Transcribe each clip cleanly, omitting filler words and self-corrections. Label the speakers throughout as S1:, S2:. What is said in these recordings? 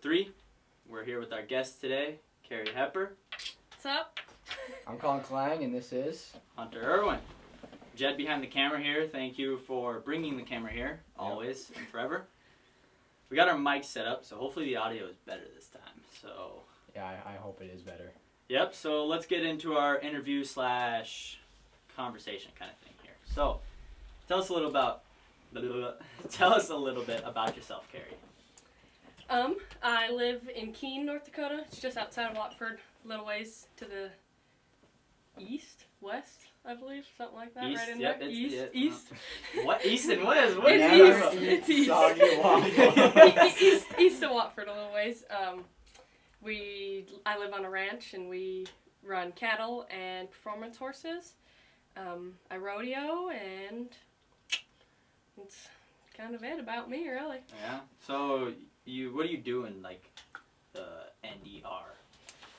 S1: 3. We're here with our guest today, Kari Hepper.
S2: What's up?
S3: I'm Colin Klang, and this is
S1: Hunter Irwin. Jed behind the camera here. Thank you for bringing the camera here, always and forever. We got our mics set up, so hopefully the audio is better this time. So
S3: yeah, I hope it is better.
S1: Yep. So let's get into our interview / conversation kind of thing here. So tell us a little bit about yourself, Kari.
S2: I live in Keene, North Dakota. It's just outside of Watford, a little ways to the west, I believe, something like that.
S1: East,
S2: right in
S1: yep,
S2: there.
S1: East. What? East and West? What?
S2: It's east.
S3: It's east.
S2: East of Watford, a little ways. I live on a ranch, and we run cattle and performance horses. I rodeo, and it's kind of it about me, really.
S1: Yeah. So what do you do in like the NDR?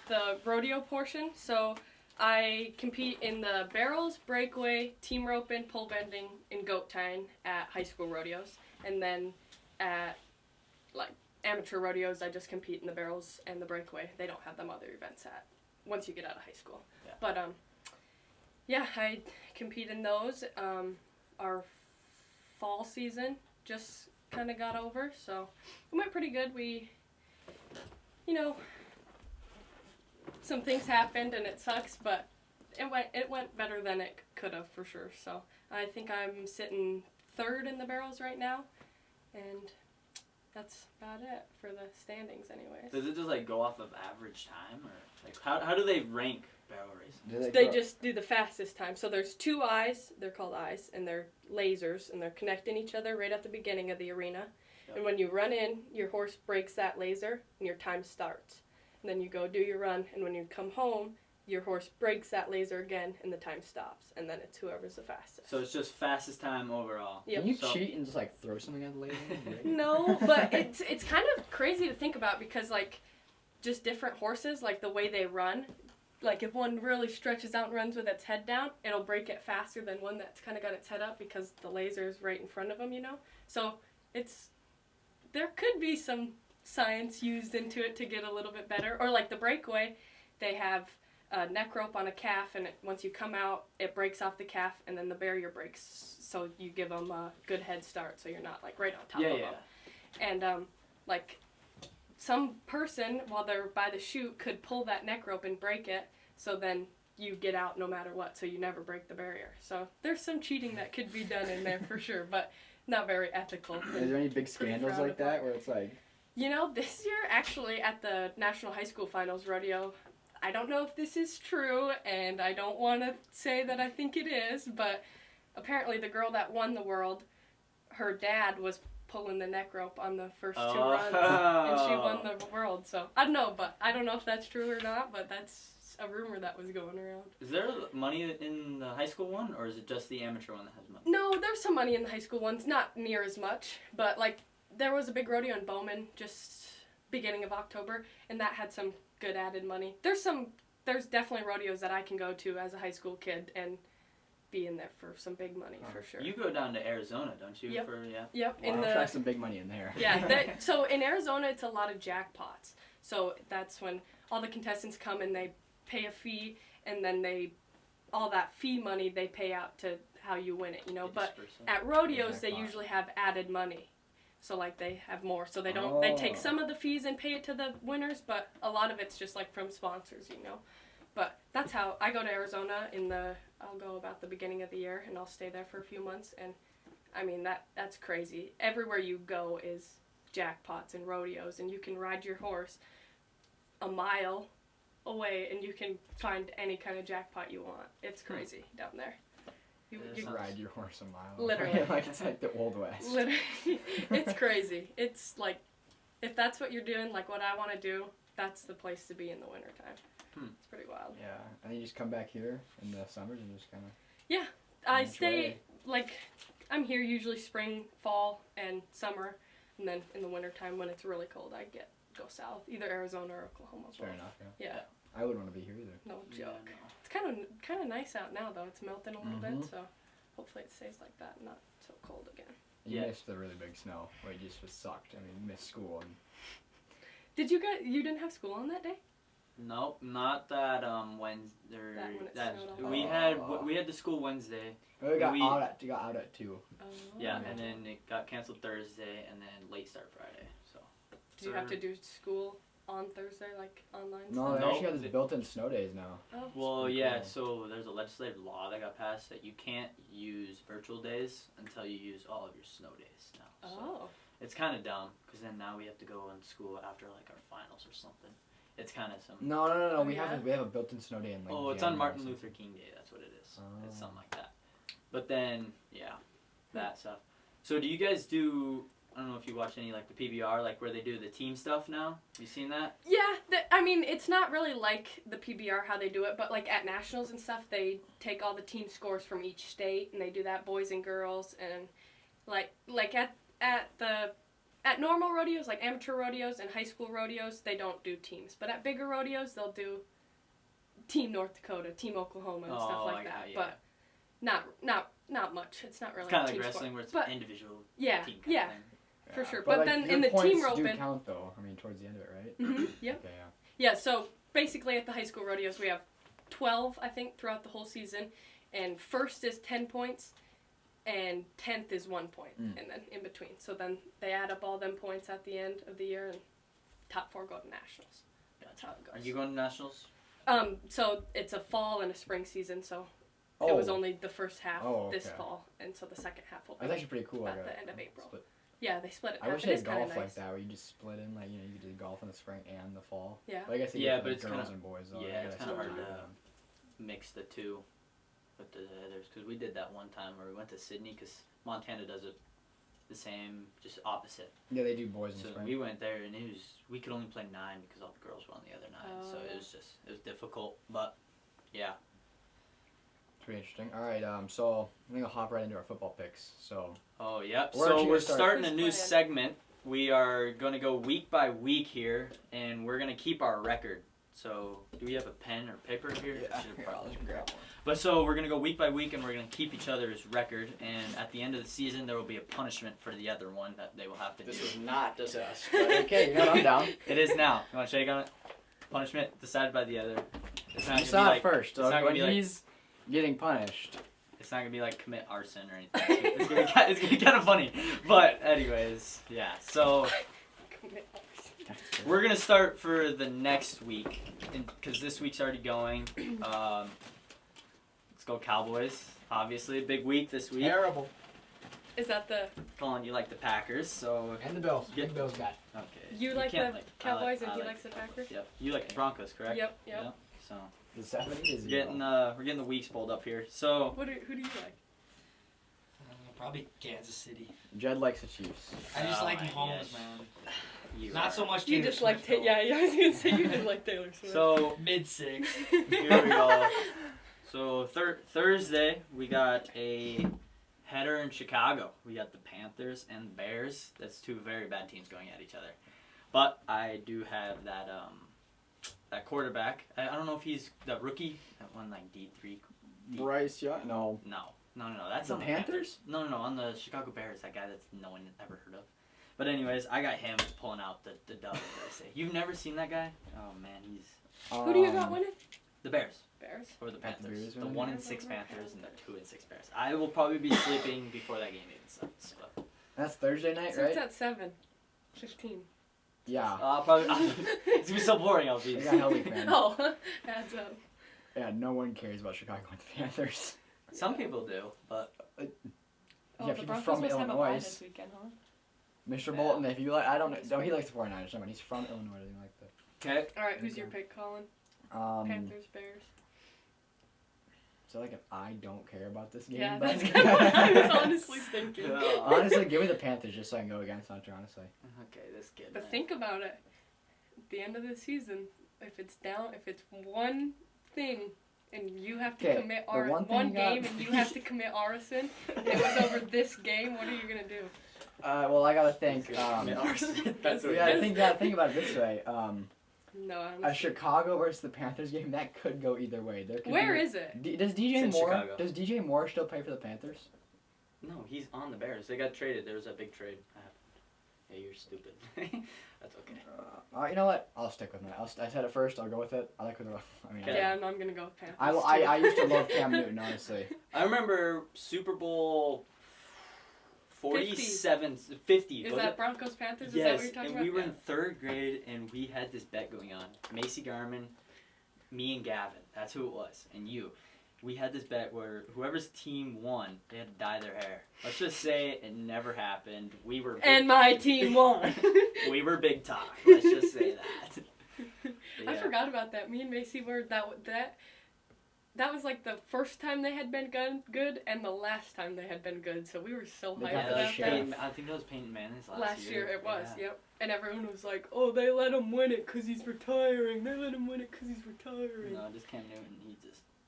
S2: The rodeo portion. So I compete in the barrels, breakaway, team roping, pole bending, and goat tying at high school rodeos. And then at like amateur rodeos, I just compete in the barrels and the breakaway. They don't have them other events once you get out of high school.
S1: Yeah.
S2: But yeah, I compete in those. Our fall season just kind of got over, so it went pretty good. Some things happened and it sucks, but it went better than it could have for sure. So I think I'm sitting 3rd in the barrels right now, and that's about it for the standings anyways.
S1: Does it just like go off of average time, or like how do they rank barrel racing?
S2: They just do the fastest time. So there's 2 eyes, they're called eyes, and they're lasers, and they're connecting each other right at the beginning of the arena. Yep. And when you run in, your horse breaks that laser, and your time starts. And then you go do your run, and when you come home, your horse breaks that laser again, and the time stops. And then it's whoever's the fastest.
S1: So it's just fastest time overall.
S2: Yep.
S3: Can you cheat and just like throw something at the laser?
S2: No, but it's kind of crazy to think about, because like just different horses, like the way they run, like if one really stretches out and runs with its head down, it'll break it faster than one that's kind of got its head up, because the laser is right in front of them, So there could be some science used into it to get a little bit better. Or like the breakaway, they have a neck rope on a calf, and once you come out, it breaks off the calf, and then the barrier breaks, so you give them a good head start, so you're not like right on top of them. And like some person, while they're by the chute, could pull that neck rope and break it, so then you get out no matter what, so you never break the barrier. So there's some cheating that could be done in there for sure, but not very ethical.
S3: Is there any big scandals like that where it's like...
S2: This year, actually, at the National High School Finals Rodeo, I don't know if this is true, and I don't want to say that I think it is, but apparently the girl that won the world, her dad was pulling the neck rope on the first 2 runs, and she won the world. So I don't know if that's true or not, but that's a rumor that was going around.
S1: Is there money in the high school one, or is it just the amateur one that has money?
S2: No, there's some money in the high school ones, not near as much, but like there was a big rodeo in Bowman just beginning of October, and that had some good added money. There's definitely rodeos that I can go to as a high school kid and be in there for some big money for sure.
S1: You go down to Arizona, don't you?
S2: Yep. Yep.
S3: Well, I'll try some big money in there.
S2: Yeah. So in Arizona, it's a lot of jackpots. So that's when all the contestants come and they pay a fee, and then all that fee money they pay out to how you win it, But at rodeos, they usually have added money. So like they have more. So they take some of the fees and pay it to the winners, but a lot of it's just like from sponsors, But that's how I go to Arizona I'll go about the beginning of the year, and I'll stay there for a few months, and I mean that's crazy. Everywhere you go is jackpots and rodeos, and you can ride your horse a mile away and you can find any kind of jackpot you want. It's crazy down there. You
S3: ride your horse a mile.
S2: Literally.
S3: Like it's like the Old West.
S2: Literally. It's crazy. It's like, if that's what you're doing, like what I want to do, that's the place to be in the wintertime. It's pretty wild.
S3: Yeah. And then you just come back here in the summers and just kind of...
S2: Yeah. I stay, like, I'm here usually spring, fall, and summer. And then in the wintertime when it's really cold, I go south, either Arizona or Oklahoma.
S3: Fair enough,
S2: yeah.
S3: I wouldn't want to be here either.
S2: No joke.
S1: Yeah, no.
S2: It's kind of nice out now, though. It's melting a little bit, so hopefully it stays like that, not so cold again.
S3: You missed the really big snow where you just was sucked. I mean, you missed school. And
S2: you didn't have school on that day?
S1: Nope, not that Wednesday.
S2: That when it snowed
S1: We had the school Wednesday.
S3: We got out at 2.
S2: Oh.
S1: Yeah, and then it got canceled Thursday, and then late start Friday. So.
S2: Did you have to do school on Thursday, like online?
S3: No, they
S1: Nope.
S3: actually got this built-in snow days now.
S2: Oh.
S1: Well,
S3: pretty
S1: yeah.
S3: cool.
S1: So there's a legislative law that got passed that you can't use virtual days until you use all of your snow days now. So
S2: Oh.
S1: it's kind of dumb because then now we have to go in school after like our finals or something. It's kind of some.
S3: No.
S2: Oh,
S3: We
S2: yeah?
S3: have a built-in snow day in like.
S1: Oh, it's on
S3: January
S1: Martin
S3: or something.
S1: Luther King Day. That's what it is. It's
S3: Oh.
S1: something like that. But then, yeah, that stuff. So do you guys do? I don't know if you watch any like the PBR, like where they do the team stuff now. You seen that?
S2: Yeah, I mean, it's not really like the PBR how they do it, but like at nationals and stuff, they take all the team scores from each state and they do that, boys and girls, and like at normal rodeos, like amateur rodeos and high school rodeos, they don't do teams, but at bigger rodeos, they'll do Team North Dakota, Team Oklahoma, and stuff like that.
S1: yeah.
S2: But not much. It's not really
S1: It's kind of
S2: a
S1: like
S2: team
S1: wrestling
S2: sport.
S1: where it's
S2: But
S1: individual
S2: yeah,
S1: team kind
S2: yeah,
S1: of thing.
S2: for sure.
S3: But
S2: But
S3: like,
S2: then
S3: your
S2: in the
S3: points
S2: team
S3: do
S2: roping,
S3: count though. I mean, towards the end of it, right?
S2: yep.
S3: Okay, yeah.
S2: Yeah, so basically at the high school rodeos we have 12, I think, throughout the whole season, and first is 10 points, and 10th is 1 point, and then in between. So then they add up all them points at the end of the year, and top 4 go to nationals. That's how it goes.
S1: Are you going to nationals?
S2: So it's a fall and a spring season, so it was only the first half this
S3: okay.
S2: fall, and so the second half will be
S3: That's actually pretty cool.
S2: at
S3: like
S2: the end of April.
S3: Split.
S2: Yeah, they split it.
S3: I
S2: half.
S3: wish
S2: It
S3: they
S2: is
S3: had
S2: kinda
S3: golf
S2: nice.
S3: like that, where you just split in, like, you know, you could do golf in the spring and the fall.
S2: Yeah.
S3: But I guess they
S1: Yeah,
S3: do
S1: but
S3: for
S1: it's
S3: girls
S1: kinda-
S3: and boys though.
S1: Yeah, it's
S3: I guess
S1: kind of
S3: they
S1: hard
S3: do
S1: to
S3: them.
S1: mix the two with the others because we did that one time where we went to Sydney because Montana does it the same, just opposite.
S3: Yeah, they do boys in
S1: So
S3: the spring.
S1: we went there and we could only play 9 because all the girls were on the other 9. So
S2: Oh.
S1: it was difficult, but yeah.
S3: Pretty interesting. All right, so I think I'll hop right into our football picks. So
S1: Oh, yep.
S3: Where
S1: So
S3: can
S1: we're
S3: you start?
S1: starting a
S2: Who's
S1: new
S2: playing?
S1: segment. We are going to go week by week here, and we're going to keep our record. So, do we have a pen or paper here?
S3: Yeah,
S1: Should have
S3: here,
S1: probably
S3: I'll just grab one.
S1: But so we're going to go week by week, and we're going to keep each other's record. And at the end of the season, there will be a punishment for the other one that they will have to do.
S3: not just us. But okay, you know what, I'm down.
S1: It is now. You want to shake on it? Punishment decided by the other. It's not
S3: You
S1: gonna
S3: saw
S1: be
S3: it
S1: like
S3: first.
S1: it's
S3: So
S1: not gonna
S3: when
S1: be like-
S3: he's getting punished.
S1: it's not gonna be like commit arson or anything. It's gonna be kind of funny. But anyways, yeah. So we're gonna start for the next week, because this week's already going. Let's go Cowboys. Obviously, a big week this week.
S4: Terrible.
S2: Is that the
S1: Colin, you like the Packers, so
S4: And the Bills.
S1: Yeah.
S4: Big Bills guy.
S1: okay.
S2: you like
S1: can't
S2: the
S1: I
S2: Cowboys
S1: I
S2: and he
S1: like-
S2: likes the Packers?
S1: Yep. You like the Broncos, correct?
S2: Yep.
S1: So
S3: The 70s.
S1: we're getting the weeks pulled up here. So
S2: Who do you like?
S4: Probably Kansas City.
S3: Jed likes the Chiefs.
S4: I just like
S1: my
S4: Mahomes,
S1: gosh.
S4: man.
S1: you
S4: Not
S1: are-
S4: so much
S2: You
S4: Taylor
S2: just like
S4: Swift, though.
S2: I was gonna say you did like Taylor Swift.
S1: So
S4: Mid-6.
S1: here we go. So Thursday we got a header in Chicago. We got the Panthers and the Bears. That's 2 very bad teams going at each other. But I do have that that quarterback. I don't know if he's the rookie that won like D3.
S3: Bryce, yeah, no.
S1: No. That's
S3: The
S1: on
S3: Panthers?
S1: No, on the Chicago Bears. That guy that's no one ever heard of. But anyways, I got him pulling out the dub. As I say, you've never seen that guy? Oh man, he's
S2: Who do you got winning?
S1: the Bears.
S2: Bears.
S1: Or the
S3: At the
S1: Panthers.
S3: Bears
S1: The
S3: winning?
S1: 1-6 Panthers and the 2-6 Bears. I will probably be sleeping before that game even starts. But
S3: That's Thursday night,
S2: So it's
S3: right?
S2: at 7:15.
S3: Yeah.
S1: I'll probably it's gonna be so boring. I'll be.
S3: I got Helly fan.
S2: Oh, adds up.
S3: Yeah, no one cares about Chicago and the Panthers.
S1: Some people do, but
S2: Oh,
S3: Yeah,
S2: the
S3: people
S2: Broncos
S3: from
S2: must have a bye
S3: Illinois.
S2: this weekend, huh?
S3: Mr.
S1: Yeah.
S3: Bolton, if you like, I don't know. No, he likes the 49ers. Never mind. He's from Illinois. Doesn't like that.
S1: okay.
S2: All right, who's your pick, Colin? Panthers, Bears.
S3: So like, if I don't care about this game,
S2: Yeah,
S3: but-
S2: that's kind of what I was honestly thinking.
S3: Honestly, give me the Panthers just so I can go against Hunter. Honestly.
S1: Okay, this kid.
S2: But
S1: man.
S2: think about it. At the end of the season, if it's one thing and you have to
S3: Okay,
S2: commit
S3: the one thing you got-
S2: game and you have to commit arson, and it was over this game, what are you gonna do?
S3: Well, I gotta think.
S1: Commit arson. That's what
S3: Yeah,
S1: it is.
S3: think about it this way.
S2: No,
S3: A Chicago versus the Panthers game that could go either way. There could
S2: Where
S3: be,
S2: is it?
S3: Does
S1: It's
S3: DJ
S1: in
S3: Moore?
S1: Chicago.
S3: Does DJ Moore still play for the Panthers?
S1: No, he's on the Bears. They got traded. There was a big trade. Yeah, you're stupid. That's okay.
S3: You know what? I'll stick with my. I said it first. I'll go with it. I like what. I mean.
S1: Okay.
S2: Yeah, no, I'm gonna go with Panthers.
S3: I used to love Cam Newton, honestly.
S1: I remember Super Bowl 50.
S2: Is
S1: was
S2: that
S1: it?
S2: Broncos Panthers? Is that
S1: Yes,
S2: what you're talking
S1: and
S2: about?
S1: we were in 3rd grade, and we had this bet going on. Macy Garmin, me and Gavin. That's who it was, and you. We had this bet where whoever's team won, they had to dye their hair. Let's just say it never happened. We were
S2: And my team won.
S1: we were big talk. Let's just say that.
S2: I
S1: Yeah.
S2: forgot about that. Me and Macy were that was like the first time they had been good and the last time they had been good. So we were so
S3: They
S2: hyped
S3: got
S1: Yeah,
S3: the
S2: about
S3: sheriff.
S2: that.
S1: I think that was Peyton Manning's
S2: Last year it was,
S1: Yeah.
S2: yep. And everyone was like, "Oh, they let him win it because he's retiring. They let him win it because he's retiring."
S1: No, just Cam Newton.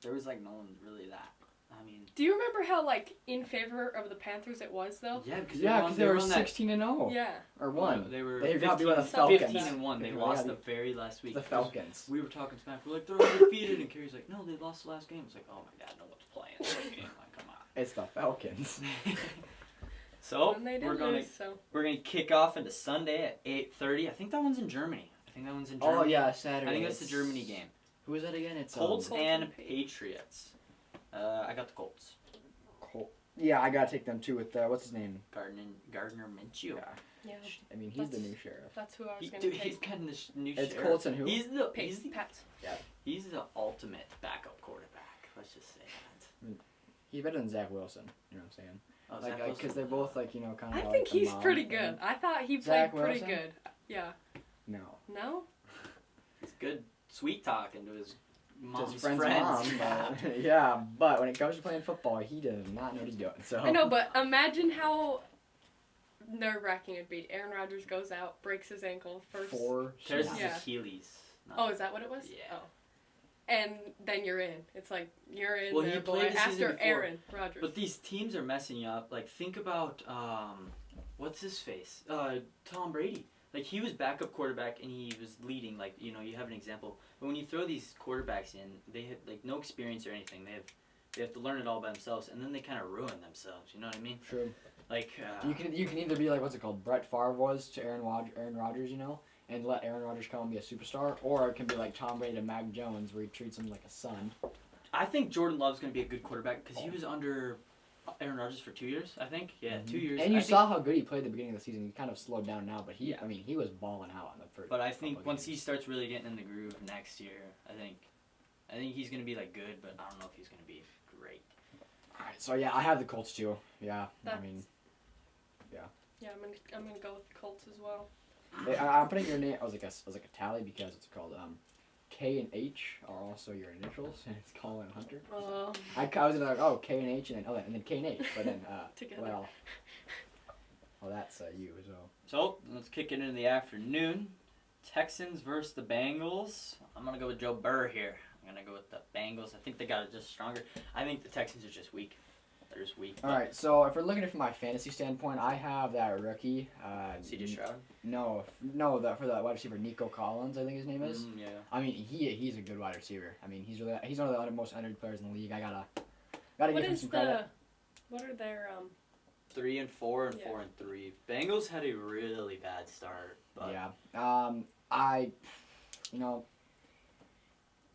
S1: There was like no one really that. I mean.
S2: Do you remember how like in favor of the Panthers it was though?
S1: Yeah, because
S3: They were 16-0
S2: Yeah.
S3: or 1.
S1: They were
S3: They got
S1: 15,
S3: beat by the Falcons.
S1: 15-1. They
S3: Yeah,
S1: lost
S3: yeah.
S1: the very last week.
S3: The Falcons.
S1: We were talking smack. We're like, they're undefeated, and Kari's like, no, they lost the last game. It's like, oh my god, no one's playing this game. Like, come
S3: It's the Falcons.
S1: on. So
S2: And they did
S1: we're gonna
S2: lose, so.
S1: kick off into Sunday at 8:30. I think that one's in Germany.
S3: Oh yeah, Saturday.
S1: I think that's the
S3: It's-
S1: Germany game.
S3: Who is that again? It's
S1: Colts
S2: Colts
S1: and
S2: and
S1: Patriots. I got the Colts.
S3: Yeah, I gotta take them too with what's his name?
S1: Gardner Minshew.
S3: Yeah.
S2: Yeah.
S3: I mean, he's the
S2: That's-
S3: new sheriff.
S2: That's who I was gonna
S1: Dude,
S2: take.
S1: he's kind of the new
S3: It's
S1: sheriff.
S3: Colts and who?
S1: He's the
S2: Pats.
S1: He's the ultimate backup quarterback. Let's just say that.
S3: He's better than Zach Wilson. You know what I'm saying?
S1: Oh,
S3: Like,
S1: Zach Wilson?
S3: because they're both like kind
S2: I
S3: of.
S2: think he's pretty good. I thought he played
S3: Zach
S2: pretty
S3: Wilson?
S2: good. Yeah.
S3: No.
S2: No?
S1: He's good, sweet talking to his mom's
S3: His friend's
S1: friends.
S3: mom.
S1: Yeah.
S3: But, yeah, but when it comes to playing football, he does not know what he's doing. So.
S2: I know, but imagine how nerve-wracking it'd be. Aaron Rodgers goes out, breaks his ankle first.
S3: 4
S1: Tears
S3: snaps.
S1: his
S2: Yeah.
S1: Achilles. No.
S2: Oh, is that what it was?
S1: Yeah.
S2: Oh. And then you're in. It's like you're in
S1: Well, he
S2: there,
S1: played
S2: boy.
S1: the season
S2: After
S1: before.
S2: Aaron Rodgers.
S1: But these teams are messing you up. Like, think about what's his face? Tom Brady. Like, he was backup quarterback and he was leading. Like, you have an example. But when you throw these quarterbacks in, they have like no experience or anything. They have to learn it all by themselves, and then they kind of ruin themselves. You know what I mean?
S3: True.
S1: Like
S3: You can either be like what's it called? Brett Favre was to Aaron Rodgers, and let Aaron Rodgers come and be a superstar, or it can be like Tom Brady to Mac Jones, where he treats him like a son.
S1: I think Jordan Love's going to be a good quarterback because he was under Aaron Rodgers for 2 years, I think. Yeah, 2 years.
S3: And you
S1: I think-
S3: saw how good he played at the beginning of the season. He kind of slowed down now, but he was balling out on the first.
S1: But I think
S3: couple
S1: once he
S3: games.
S1: starts really getting in the groove next year, I think he's going to be like good, but I don't know if he's going to be great.
S3: All right, so yeah, I have the Colts too. Yeah, I
S2: That's-
S3: mean,
S2: Yeah, I'm gonna go with the Colts as well.
S3: I'm putting your name as like a tally because it's called K and H are also your initials, and it's Colin Hunter. I was gonna like, oh, K and H, and then K and H, but then
S2: Together.
S3: well, that's you. So
S1: So let's kick it into the afternoon. Texans versus the Bengals. I'm going to go with Joe Burrow here. I'm going to go with the Bengals. I think they got it just stronger. I think the Texans are just weak. They're just weak.
S3: all right, so if we're looking at it from my fantasy standpoint, I have that rookie.
S1: CJ Stroud?
S3: No, for the wide receiver Nico Collins, I think his name is.
S1: Yeah.
S3: I mean, he's a good wide receiver. I mean, he's one of the most underrated players in the league. I gotta
S2: What
S3: give him
S2: is
S3: some credit.
S2: what are their
S1: 3-4 and 4
S2: Yeah.
S1: and 3. Bengals had a really bad start. But
S3: Yeah. I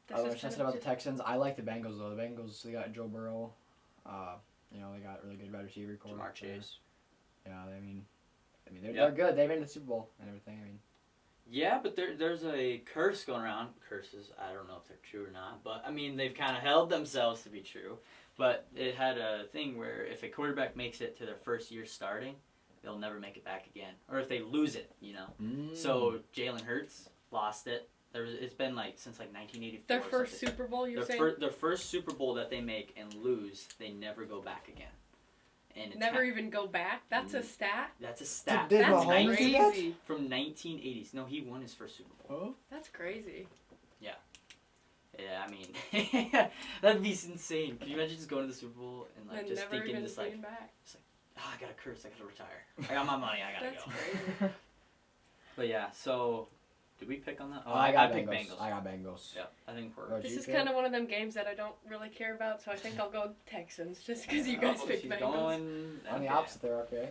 S2: this
S3: was
S2: is
S3: just
S2: kind
S3: about
S2: of
S3: the
S2: just,
S3: Texans. I like the Bengals though. The Bengals, they got Joe Burrow. They got really good wide receiver core.
S1: Jamar Chase.
S3: Yeah, I mean
S1: Yep.
S3: they're good. They made the Super Bowl and everything. I mean,
S1: Yeah, but there's a curse going around. Curses, I don't know if they're true or not. But, I mean, they've kind of held themselves to be true. But it had a thing where if a quarterback makes it to their first year starting, they'll never make it back again. Or if they lose it, So Jalen Hurts lost it. It's been since 1984.
S2: their
S1: or
S2: first
S1: something.
S2: Super Bowl. You're saying
S1: Their first Super Bowl that they make and lose, they never go back again. And it's
S2: never even go back. That's a stat.
S1: That's a stat.
S3: Did
S2: That's
S3: Mahomes do that?
S2: crazy.
S1: From 1980s. No, he won his first Super Bowl.
S2: That's crazy.
S1: Yeah, I mean, that'd be insane. Can you imagine just going to the Super Bowl and
S2: And
S1: just
S2: never
S1: thinking
S2: even
S1: this
S2: being back.
S1: I gotta curse, I gotta retire. I got my money, I gotta
S2: That's
S1: go.
S2: crazy.
S1: But yeah, so did we pick on that? Oh,
S3: I got
S1: picked
S3: Bengals.
S1: Bengals.
S3: I got Bengals.
S1: Yeah, I think we're.
S3: Oh,
S2: This
S3: you
S2: is
S3: pick?
S2: kind of one of them games that I don't really care about, so I think I'll go Texans just because you guys
S1: Oh,
S2: picked
S1: she's
S2: Bengals.
S1: going
S3: On the
S1: okay.
S3: opposite there, okay.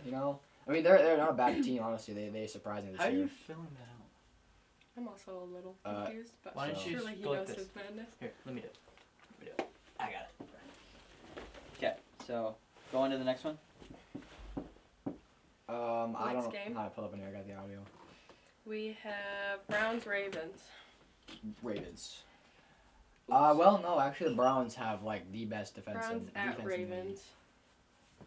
S3: I mean, they're not a bad team, honestly. They surprised me this
S1: How are
S3: year.
S1: you filling that out?
S2: I'm also a little
S3: Uh,
S2: confused, but
S1: why don't you
S2: surely he
S1: go like
S2: knows
S1: this?
S2: his madness.
S1: Here, let me do it. I got it. Okay, so go on to the next one.
S3: I
S2: Next
S3: don't
S2: game?
S3: know how to pull up in here. I got the audio.
S2: We have Browns Ravens.
S3: Ravens.
S2: Oops.
S3: Well, no, actually, the Browns have like the best defense.
S2: Browns
S3: defense
S2: at
S3: in the league.
S2: Ravens.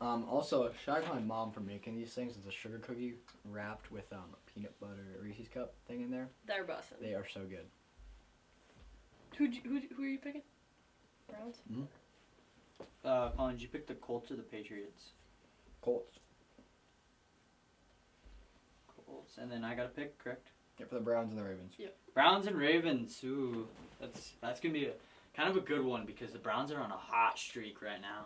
S3: Also, shout out to my mom for making these things. It's a sugar cookie wrapped with a peanut butter Reese's cup thing in there.
S2: They're busting.
S3: They are so good.
S2: Who are you picking? Browns.
S1: Colin, did you pick the Colts or the Patriots?
S3: Colts.
S1: Colts, and then I got a pick, correct?
S3: Yeah, for the Browns and the Ravens.
S1: Browns and Ravens. Ooh, that's gonna be kind of a good one because the Browns are on a hot streak right now.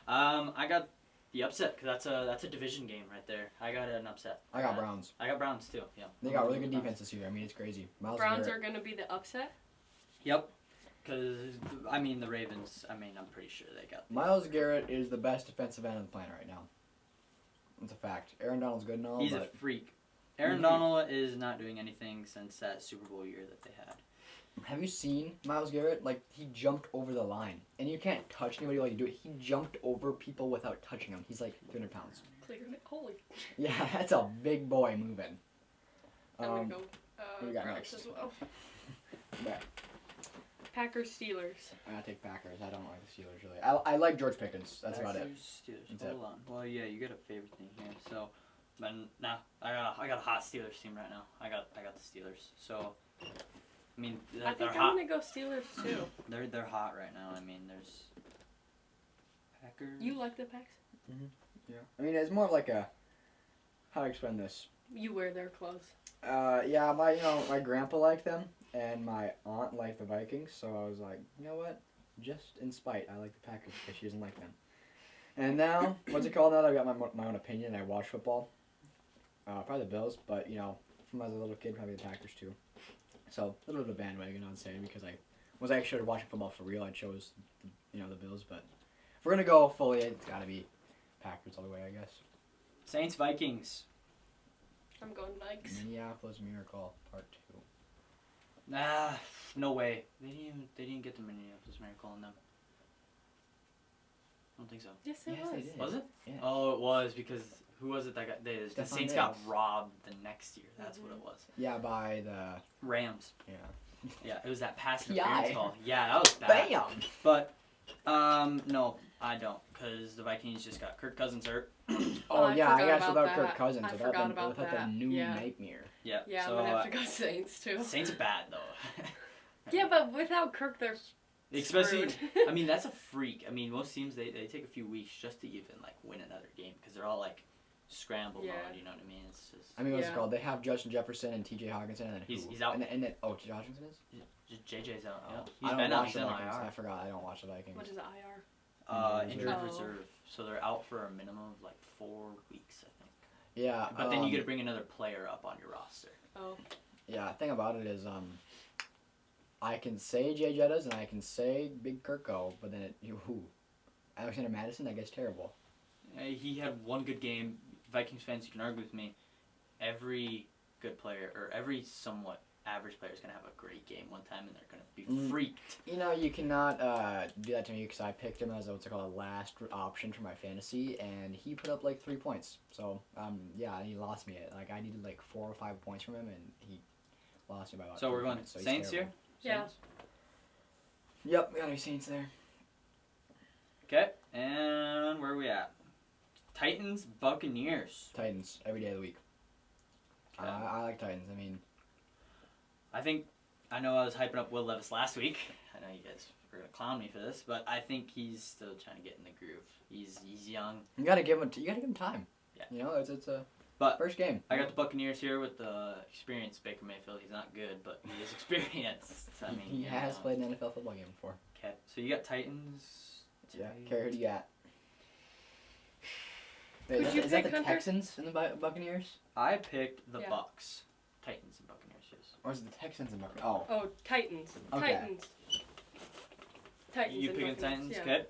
S1: I got the upset because that's a division game right there. I got an upset.
S3: I got Browns.
S1: I got Browns too. Yeah.
S3: They got really good defense this year. I mean, it's crazy.
S2: Browns are gonna be the upset.
S1: Yep. Because I mean the Ravens. I mean I'm pretty sure they got.
S3: Miles Garrett is the best defensive end on the planet right now. It's a fact. Aaron Donald's good and all,
S1: He's
S3: but
S1: a freak. Aaron Donald is not doing anything since that Super Bowl year that they had.
S3: have you seen Miles Garrett? Like, he jumped over the line. And you can't touch anybody while you do it. He jumped over people without touching them. He's like 300 pounds.
S2: Clearly, holy.
S3: Yeah, that's a big boy moving.
S2: I'm gonna go
S3: who we got
S2: Browns
S3: next?
S2: as well.
S3: Yeah,
S2: Packers Steelers.
S3: I gotta take Packers. I don't like the Steelers, really. I like George Pickens. That's about it.
S1: Steelers.
S3: That's
S1: Hold on. Well, yeah, you got a favorite thing here. So, but nah, I got a hot Steelers team right now. I got the Steelers. So, I mean,
S2: I
S1: they're
S2: think I'm
S1: hot.
S2: gonna go Steelers too.
S1: They're hot right now. I mean, there's Packers.
S2: You like the Packs?
S3: Yeah. I mean, it's more of like a... How do I explain this?
S2: You wear their clothes.
S3: Yeah, my grandpa liked them, and my aunt liked the Vikings, so I was like, you know what? Just in spite, I like the Packers because she doesn't like them. And now, what's it called now that I've got my own opinion and I watch football? Probably the Bills, but, from as a little kid, probably the Packers too. So, a little bit of a bandwagon, I'd say, because I was actually watching football for real. I chose, the Bills, but if we're going to go fully, it's got to be Packers all the way, I guess.
S1: Saints Vikings.
S2: I'm going Vikes.
S3: Minneapolis Miracle, Part 2.
S1: Nah, no way. They didn't get the Minneapolis Miracle in them. I don't think so.
S2: Yes, it
S3: Yes,
S2: was.
S3: they did.
S1: Was it?
S3: Yeah.
S1: Oh, it was because who was it that got the
S3: Stephon
S1: Saints got
S3: Diggs.
S1: robbed the next year. That's what it was.
S3: Yeah, by the...
S1: Rams.
S3: Yeah.
S1: Yeah, it was that pass
S3: PI.
S1: interference call. Yeah, that was bad.
S3: Bam!
S1: But no, I don't, because the Vikings just got Kirk Cousins hurt.
S3: Oh,
S2: I
S3: yeah, I
S2: forgot
S3: guess
S2: about
S3: without
S2: that.
S3: Kirk Cousins,
S2: I
S3: without
S2: forgot
S3: the,
S2: about
S3: without the
S2: that.
S3: new
S2: Yeah.
S3: nightmare.
S1: Yeah.
S2: Yeah,
S1: so
S2: I'm gonna have to go Saints too.
S1: Saints are bad though.
S2: Yeah, but without Kirk, they're
S1: Especially,
S2: screwed.
S1: I mean, that's a freak. I mean, most teams they take a few weeks just to even like win another game because they're all like scramble
S2: Yeah.
S1: mode. You know what I mean? It's just
S3: I mean, what's it
S2: Yeah.
S3: called? They have Justin Jefferson and T.J. Hawkinson, and then
S1: He's-
S3: who?
S1: he's out.
S3: And then T.J. Hawkinson is?
S1: JJ's out. Yeah.
S3: I
S1: He's
S3: don't
S1: been out.
S3: watch
S1: He's
S3: the
S1: in
S3: Vikings. I
S1: IR.
S3: forgot. I don't watch the Vikings.
S2: What is IR?
S1: Injured
S2: reserve.
S1: reserve. So they're out for a minimum of like 4 weeks, I think.
S3: Yeah,
S1: But then you got to bring another player up on your roster.
S2: Oh,
S3: Yeah, the thing about it is, I can say Jay Jettas and I can say Big Kirko, but then who? Alexander Madison? That gets terrible.
S1: He had one good game. Vikings fans, you can argue with me. Every good player or every somewhat average player is going to have a great game one time, and they're going to be freaked.
S3: You cannot do that to me because I picked him as a last option for my fantasy, and he put up like 3 points. So yeah, he lost me. Like I needed like 4 or 5 points from him, and he lost me by about.
S1: So
S3: 3
S1: we're going
S3: points, so he's
S1: Saints
S3: terrible.
S1: here?
S2: Yeah.
S1: Saints?
S3: Yep, we got any Saints there.
S1: Okay, and where are we at? Titans, Buccaneers.
S3: Titans every day of the week.
S1: Okay.
S3: I like Titans. I mean,
S1: I know I was hyping up Will Levis last week. I know you guys were going to clown me for this, but I think he's still trying to get in the groove. He's young.
S3: you gotta give him time.
S1: Yeah.
S3: It's a
S1: But
S3: first game.
S1: I got the Buccaneers here with the experienced Baker Mayfield. He's not good, but he is experienced. I mean,
S3: He has played an NFL football game before.
S1: Okay, so you got Titans.
S3: Yeah. Carrie, who do you got? Wait,
S2: Who'd you
S3: is that
S2: pick,
S3: the
S2: Hunter?
S3: Texans and the Buccaneers?
S1: I picked the
S2: Yeah.
S1: Bucks. Titans and Buccaneers, yes.
S3: Or is it the Texans and Buccaneers? Oh.
S2: oh, Titans.
S3: Okay.
S2: Titans.
S1: You
S2: and
S1: picking
S2: Buccaneers,
S1: Titans?
S2: yeah.
S1: Okay.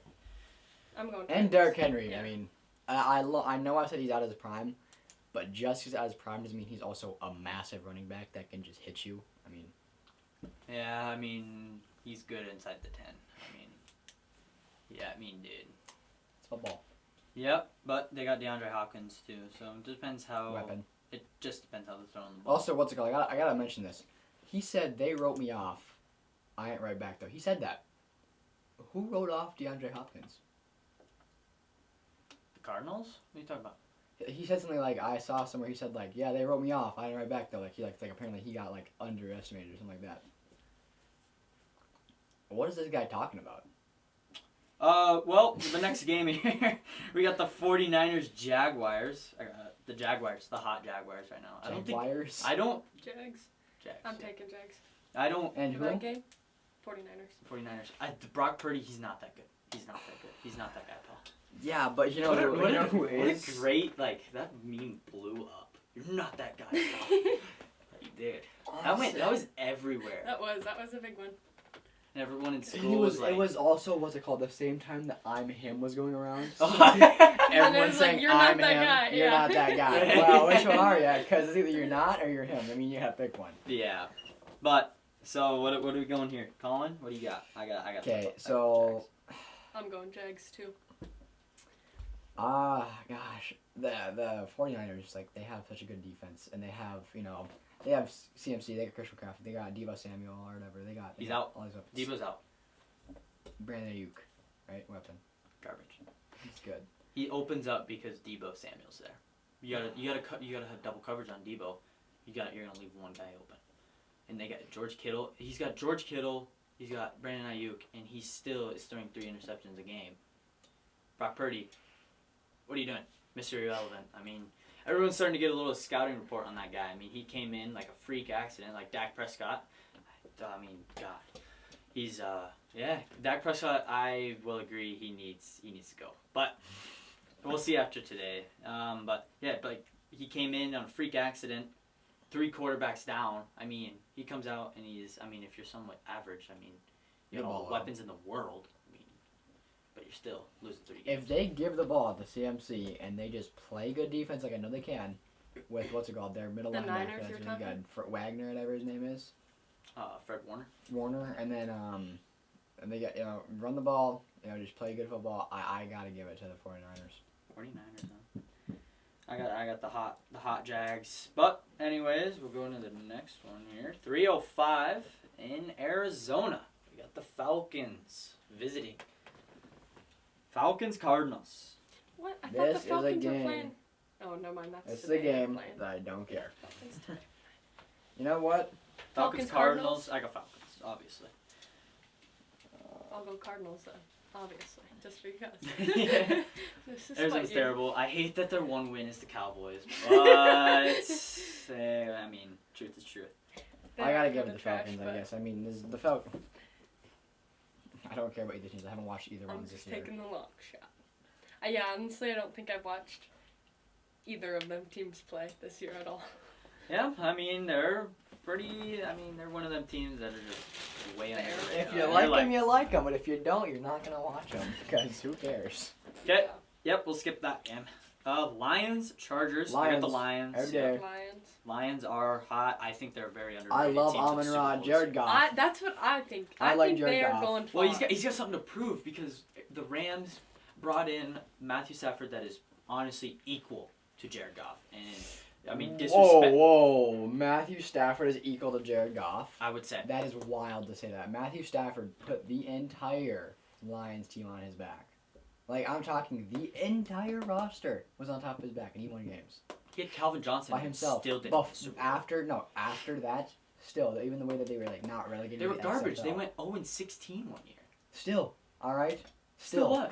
S2: I'm going.
S3: And
S2: Titans.
S3: Derrick Henry.
S2: Yeah.
S3: I mean, I know I said he's out of his prime, But just as his prime doesn't mean he's also a massive running back that can just hit you. I mean,
S1: Yeah, I mean, he's good inside the 10. Dude.
S3: it's football.
S1: Yep, but they got DeAndre Hopkins too, so it depends how.
S3: Weapon.
S1: It just depends how they're throwing the ball.
S3: Also, what's it called? I gotta mention this. He said they wrote me off. I ain't right back though. He said that. Who wrote off DeAndre Hopkins?
S1: The Cardinals? What are you talking about?
S3: He said something like, I saw somewhere. He said like, yeah, they wrote me off. I ain't right back though. Like apparently he got like underestimated or something like that. What is this guy talking about?
S1: Well, the next game here, we got the 49ers Jaguars. The Jaguars, the hot Jaguars right now.
S3: Jaguars?
S2: Jags.
S1: Jags.
S2: I'm taking Jags.
S1: I don't.
S3: And
S2: In
S3: who?
S2: that game, 49ers.
S1: 49ers. Brock Purdy, he's not that good. He's not that guy, pal.
S3: Yeah, but you know who
S1: What
S3: is?
S1: a great, that meme blew up. You're not that guy, pal. You did. That was everywhere.
S2: That was a big one.
S1: And everyone in
S3: He
S1: school
S3: was.
S1: was like.
S3: It was also what's it called? The same time that I'm him was going around.
S1: Oh.
S2: And
S3: Everyone's
S2: was like,
S3: saying
S2: "You're not
S3: I'm
S2: that
S3: him.
S2: guy,"
S3: You're
S2: yeah.
S3: not that guy. Well, which one are you? Because it's either you're not or you're him. I mean, you have to pick one.
S1: Yeah, but so what are we going here, Colin? What do you got? I got.
S3: Okay,
S1: the
S3: so
S2: I'm going Jags too.
S3: gosh, the 49ers, like, they have such a good defense, and they have, they have CMC, they got Christian Craft, they got Deebo Samuel or whatever, they got
S1: He's out.
S3: all these weapons.
S1: Debo's out.
S3: Brandon Ayuk, right, weapon.
S1: Garbage.
S3: He's good.
S1: He opens up because Debo Samuel's there. You gotta have double coverage on Debo. You're gonna leave one guy open. And they got George Kittle. He's got George Kittle. He's got Brandon Ayuk, and he still is throwing 3 interceptions a game. Brock Purdy, what are you doing, Mr. Irrelevant? I mean, everyone's starting to get a little scouting report on that guy. I mean, he came in like a freak accident, like Dak Prescott. I mean, God, he's Dak Prescott. I will agree he needs to go, but we'll see after today. But he came in on a freak accident, 3 quarterbacks down. I mean, he comes out and if you're somewhat average, I mean, you have all the weapons in the world. I mean, but you're still losing 3 games.
S3: If they give the ball to CMC and they just play good defense like I know they can, with what's it called, their middle
S2: The
S3: linebacker,
S2: Niners
S3: that's
S2: you're
S3: really
S2: talking?
S3: good, Wagner, whatever his name is,
S1: Fred
S3: Warner, and then and they got run the ball, just play good football. I gotta give it to the 49ers.
S1: 49ers, huh? I got the hot Jags. But anyways, we'll go into the next one here. 3:05 in Arizona. We got the Falcons visiting. Falcons Cardinals.
S2: What? I thought the
S3: This is a
S2: Falcons were
S3: game.
S2: playing. Oh, never mind. That's
S3: It's a
S2: today they're
S3: game
S2: playing.
S3: that I don't care.
S2: Falcons today.
S3: You know what?
S2: Falcons, Cardinals.
S1: I got Falcons, obviously.
S2: I'll go Cardinals then, obviously, just because.
S1: Yeah.
S2: This is
S1: Arizona's
S2: what you-
S1: terrible. I hate that their one win is the Cowboys, but I mean, truth is truth.
S2: they're
S3: I gotta
S2: not
S3: give it
S2: gonna
S3: the
S2: trash,
S3: Falcons, I
S2: but
S3: guess. I mean, this is the Falcons. I don't care about either teams. I haven't watched either
S2: I'm
S3: one
S2: just
S3: this year.
S2: taking the long shot. Yeah, honestly, I don't think I've watched either of them teams play this year at all.
S1: Yeah, I mean, they're they're one of them teams that are just way under the radar.
S3: If you
S1: You're
S3: like them, you like them. But if you don't, you're not gonna watch them because who cares?
S1: Okay. Yep, we'll skip that game. Lions, Chargers. I got the Lions.
S3: Every day.
S2: Lions.
S1: Lions are hot. I think they're a very underrated.
S3: I love
S1: team for the
S3: Amon
S1: Super
S3: Ra,
S1: Bowl
S3: Jared
S1: this year.
S3: Goff.
S2: That's what I think.
S3: I
S2: I
S3: like
S2: think
S3: Jared
S2: they are
S3: Goff.
S2: going far.
S1: Well, he's got something to prove because the Rams brought in Matthew Stafford that is honestly equal to Jared Goff, and I mean disrespect.
S3: Whoa! Matthew Stafford is equal to Jared Goff.
S1: I would say.
S3: That is wild to say that. Matthew Stafford put the entire Lions team on his back. Like, I'm talking the entire roster was on top of his back, and he won games.
S1: He had Calvin Johnson
S3: By himself.
S1: Still didn't.
S3: But
S1: win the Super Bowl.
S3: after that, still, even the way that they were, like, not relegated
S1: They were
S3: to the
S1: garbage.
S3: XFL.
S1: They went 0-16 one year.
S3: Still, alright?
S1: Still what?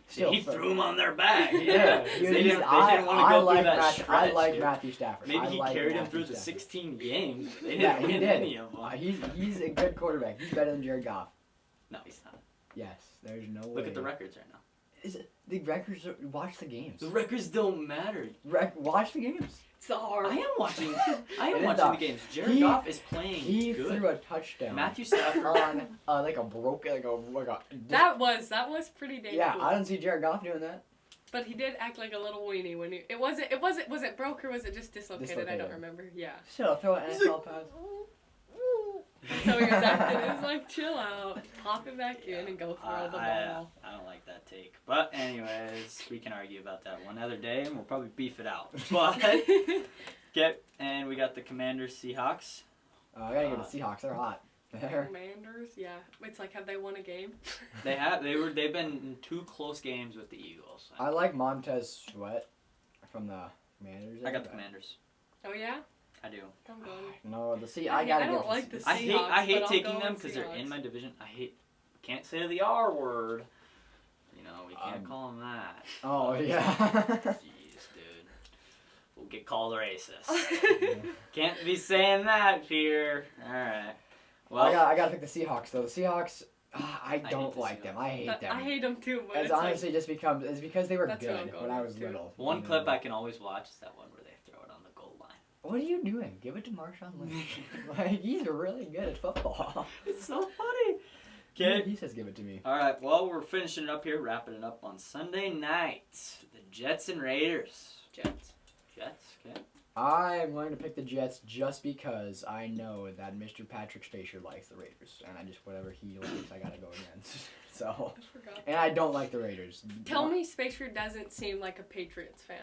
S3: Still.
S1: He threw them on their back.
S3: Yeah,
S1: They
S3: dude,
S1: didn't want to
S3: I
S1: go
S3: like
S1: through that
S3: Matthew,
S1: stretch.
S3: I like
S1: dude.
S3: Matthew Stafford.
S1: Maybe
S3: I
S1: he
S3: like
S1: carried him
S3: Matthew
S1: through the
S3: Stafford.
S1: 16 games. They didn't
S3: Yeah, he
S1: win
S3: did.
S1: any of them.
S3: He's a good quarterback. He's better than Jared Goff.
S1: No, he's not.
S3: Yes, there's no way.
S1: Look at the records right now.
S3: The records. Watch the games.
S1: The records don't matter.
S3: Watch the games.
S2: It's hard.
S1: I am watching. I
S3: It
S1: am
S3: is
S1: watching
S3: not.
S1: the games. Jared
S3: He-
S1: Goff is playing
S3: He
S1: good.
S3: threw a touchdown
S1: Matthew Stafford.
S3: on like a broken
S2: That was pretty dang
S3: yeah.
S2: cool.
S3: I don't see Jared Goff doing that.
S2: But he did act like a little weenie when he. Was it broke or was it just dislocated? I don't remember. Yeah.
S3: Sure, throw an NFL pass.
S2: That's how he was acting. It was like, chill out, pop it back in, and go throw the ball.
S1: I don't like that take. But anyways, we can argue about that one other day, and we'll probably beef it out. But and we got the Commanders Seahawks.
S3: I gotta give the Seahawks. They're hot.
S2: Commanders, yeah. It's like, have they won a game?
S1: They've been in 2 close games with the Eagles.
S3: I like Montez Sweat from the Commanders.
S1: I got the Commanders.
S2: Oh yeah.
S1: I do.
S2: I'm going.
S3: No, the Sea.
S2: I
S3: gotta
S2: don't
S3: give
S2: like the
S1: I hate
S2: but I'll
S1: taking
S2: go
S1: them
S2: with
S1: because they're in
S2: Seahawks.
S1: my division. Can't say the R word. You know, we can't call them that.
S3: Oh yeah.
S1: Jeez, dude. We'll get called racist. Can't be saying that here. All right. Well,
S3: I gotta pick the Seahawks though. The Seahawks. I don't like them. I hate them.
S2: I hate them too. But
S3: It's honestly just it's because they were
S2: That's what I'm
S3: good
S2: going
S3: when I was
S2: with, too.
S3: little.
S1: one
S3: you
S1: clip
S3: know.
S1: I can always watch is that one where they throw it on the goal line.
S3: What are you doing? Give it to Marshawn Lynch. Like, he's really good at football.
S1: It's so funny. Okay.
S3: He says give it to me.
S1: All right. Well, we're finishing it up here, wrapping it up on Sunday night. The Jets and Raiders.
S2: Jets.
S1: Okay.
S3: I'm going to pick the Jets just because I know that Mr. Patrick Spacer likes the Raiders, and whatever he likes, I gotta go against. So,
S2: I forgot.
S3: and I don't like the Raiders.
S2: Tell me, Spacer doesn't seem like a Patriots fan.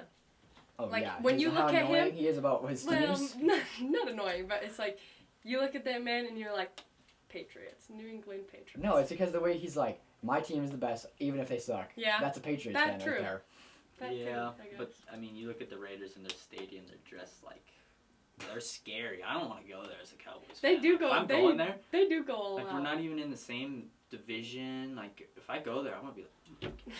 S3: Oh
S2: like,
S3: yeah,
S2: when
S3: just
S2: you
S3: how
S2: look at
S3: annoying
S2: him-
S3: he is about his
S2: Well,
S3: teams.
S2: not annoying, but it's like you look at that man and you're like, Patriots, New England Patriots.
S3: No, it's because the way he's like, my team is the best, even if they suck.
S2: Yeah.
S3: That's a Patriots
S2: That's
S3: fan
S2: true.
S3: right there.
S2: That too,
S1: Yeah,
S2: I guess.
S1: but I mean, you look at the Raiders in their stadium; they're dressed like they're scary. I don't want to go there as a Cowboys
S2: They
S1: fan.
S2: do
S1: Like,
S2: go-
S1: If I'm
S2: they-
S1: going there,
S2: They do go all
S1: like
S2: out.
S1: we're not even in the same division. Like if I go there, I'm gonna be like, geez.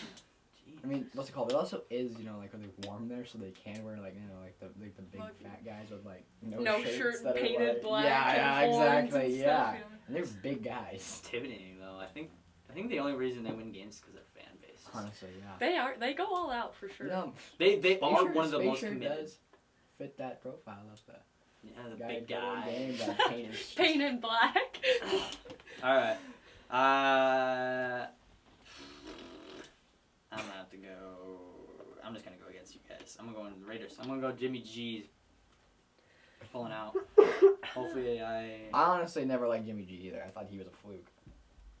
S3: I mean, what's it called? It also is, like really warm there, so they can wear like the big
S2: Like-
S3: fat guys with like
S2: no
S3: shirts
S2: shirt
S3: that are,
S2: painted
S3: like,
S2: black.
S3: Yeah,
S2: and horns
S3: exactly.
S2: and
S3: Yeah,
S2: stuff,
S3: and they're big guys.
S1: Intimidating though. I think the only reason they win games is because their fan base.
S3: Honestly, yeah.
S2: They go all out for sure.
S3: Yeah,
S1: They are
S3: Spacer-
S1: one of the most
S3: Spacer
S1: committed.
S3: does fit that profile of the
S1: Yeah, the
S3: guy
S1: big
S3: that won
S1: guy.
S3: game that painted.
S2: Painted black.
S1: All right. I'm gonna have to go. I'm just gonna go against you guys. I'm gonna go in the Raiders. I'm gonna go Jimmy G's pulling out. Hopefully,
S3: I honestly never liked Jimmy G either. I thought he was a fluke.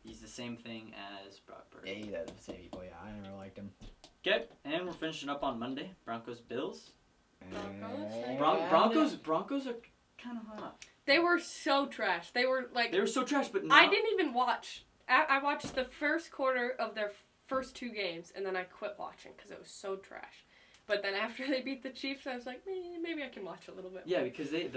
S1: he's the same thing as Brock
S3: Yeah,
S1: Purdy.
S3: they're the same people. Yeah, I never liked him.
S1: Okay, and we're finishing up on Monday. Broncos Bills.
S2: Broncos?
S1: Broncos are kind of hot.
S2: They were so trash. They were like.
S1: They were so trash, but now
S2: I didn't even watch. I watched the first quarter of their first 2 games, and then I quit watching because it was so trash. But then after they beat the Chiefs, I was like, maybe I can watch a little bit.
S1: Yeah, because they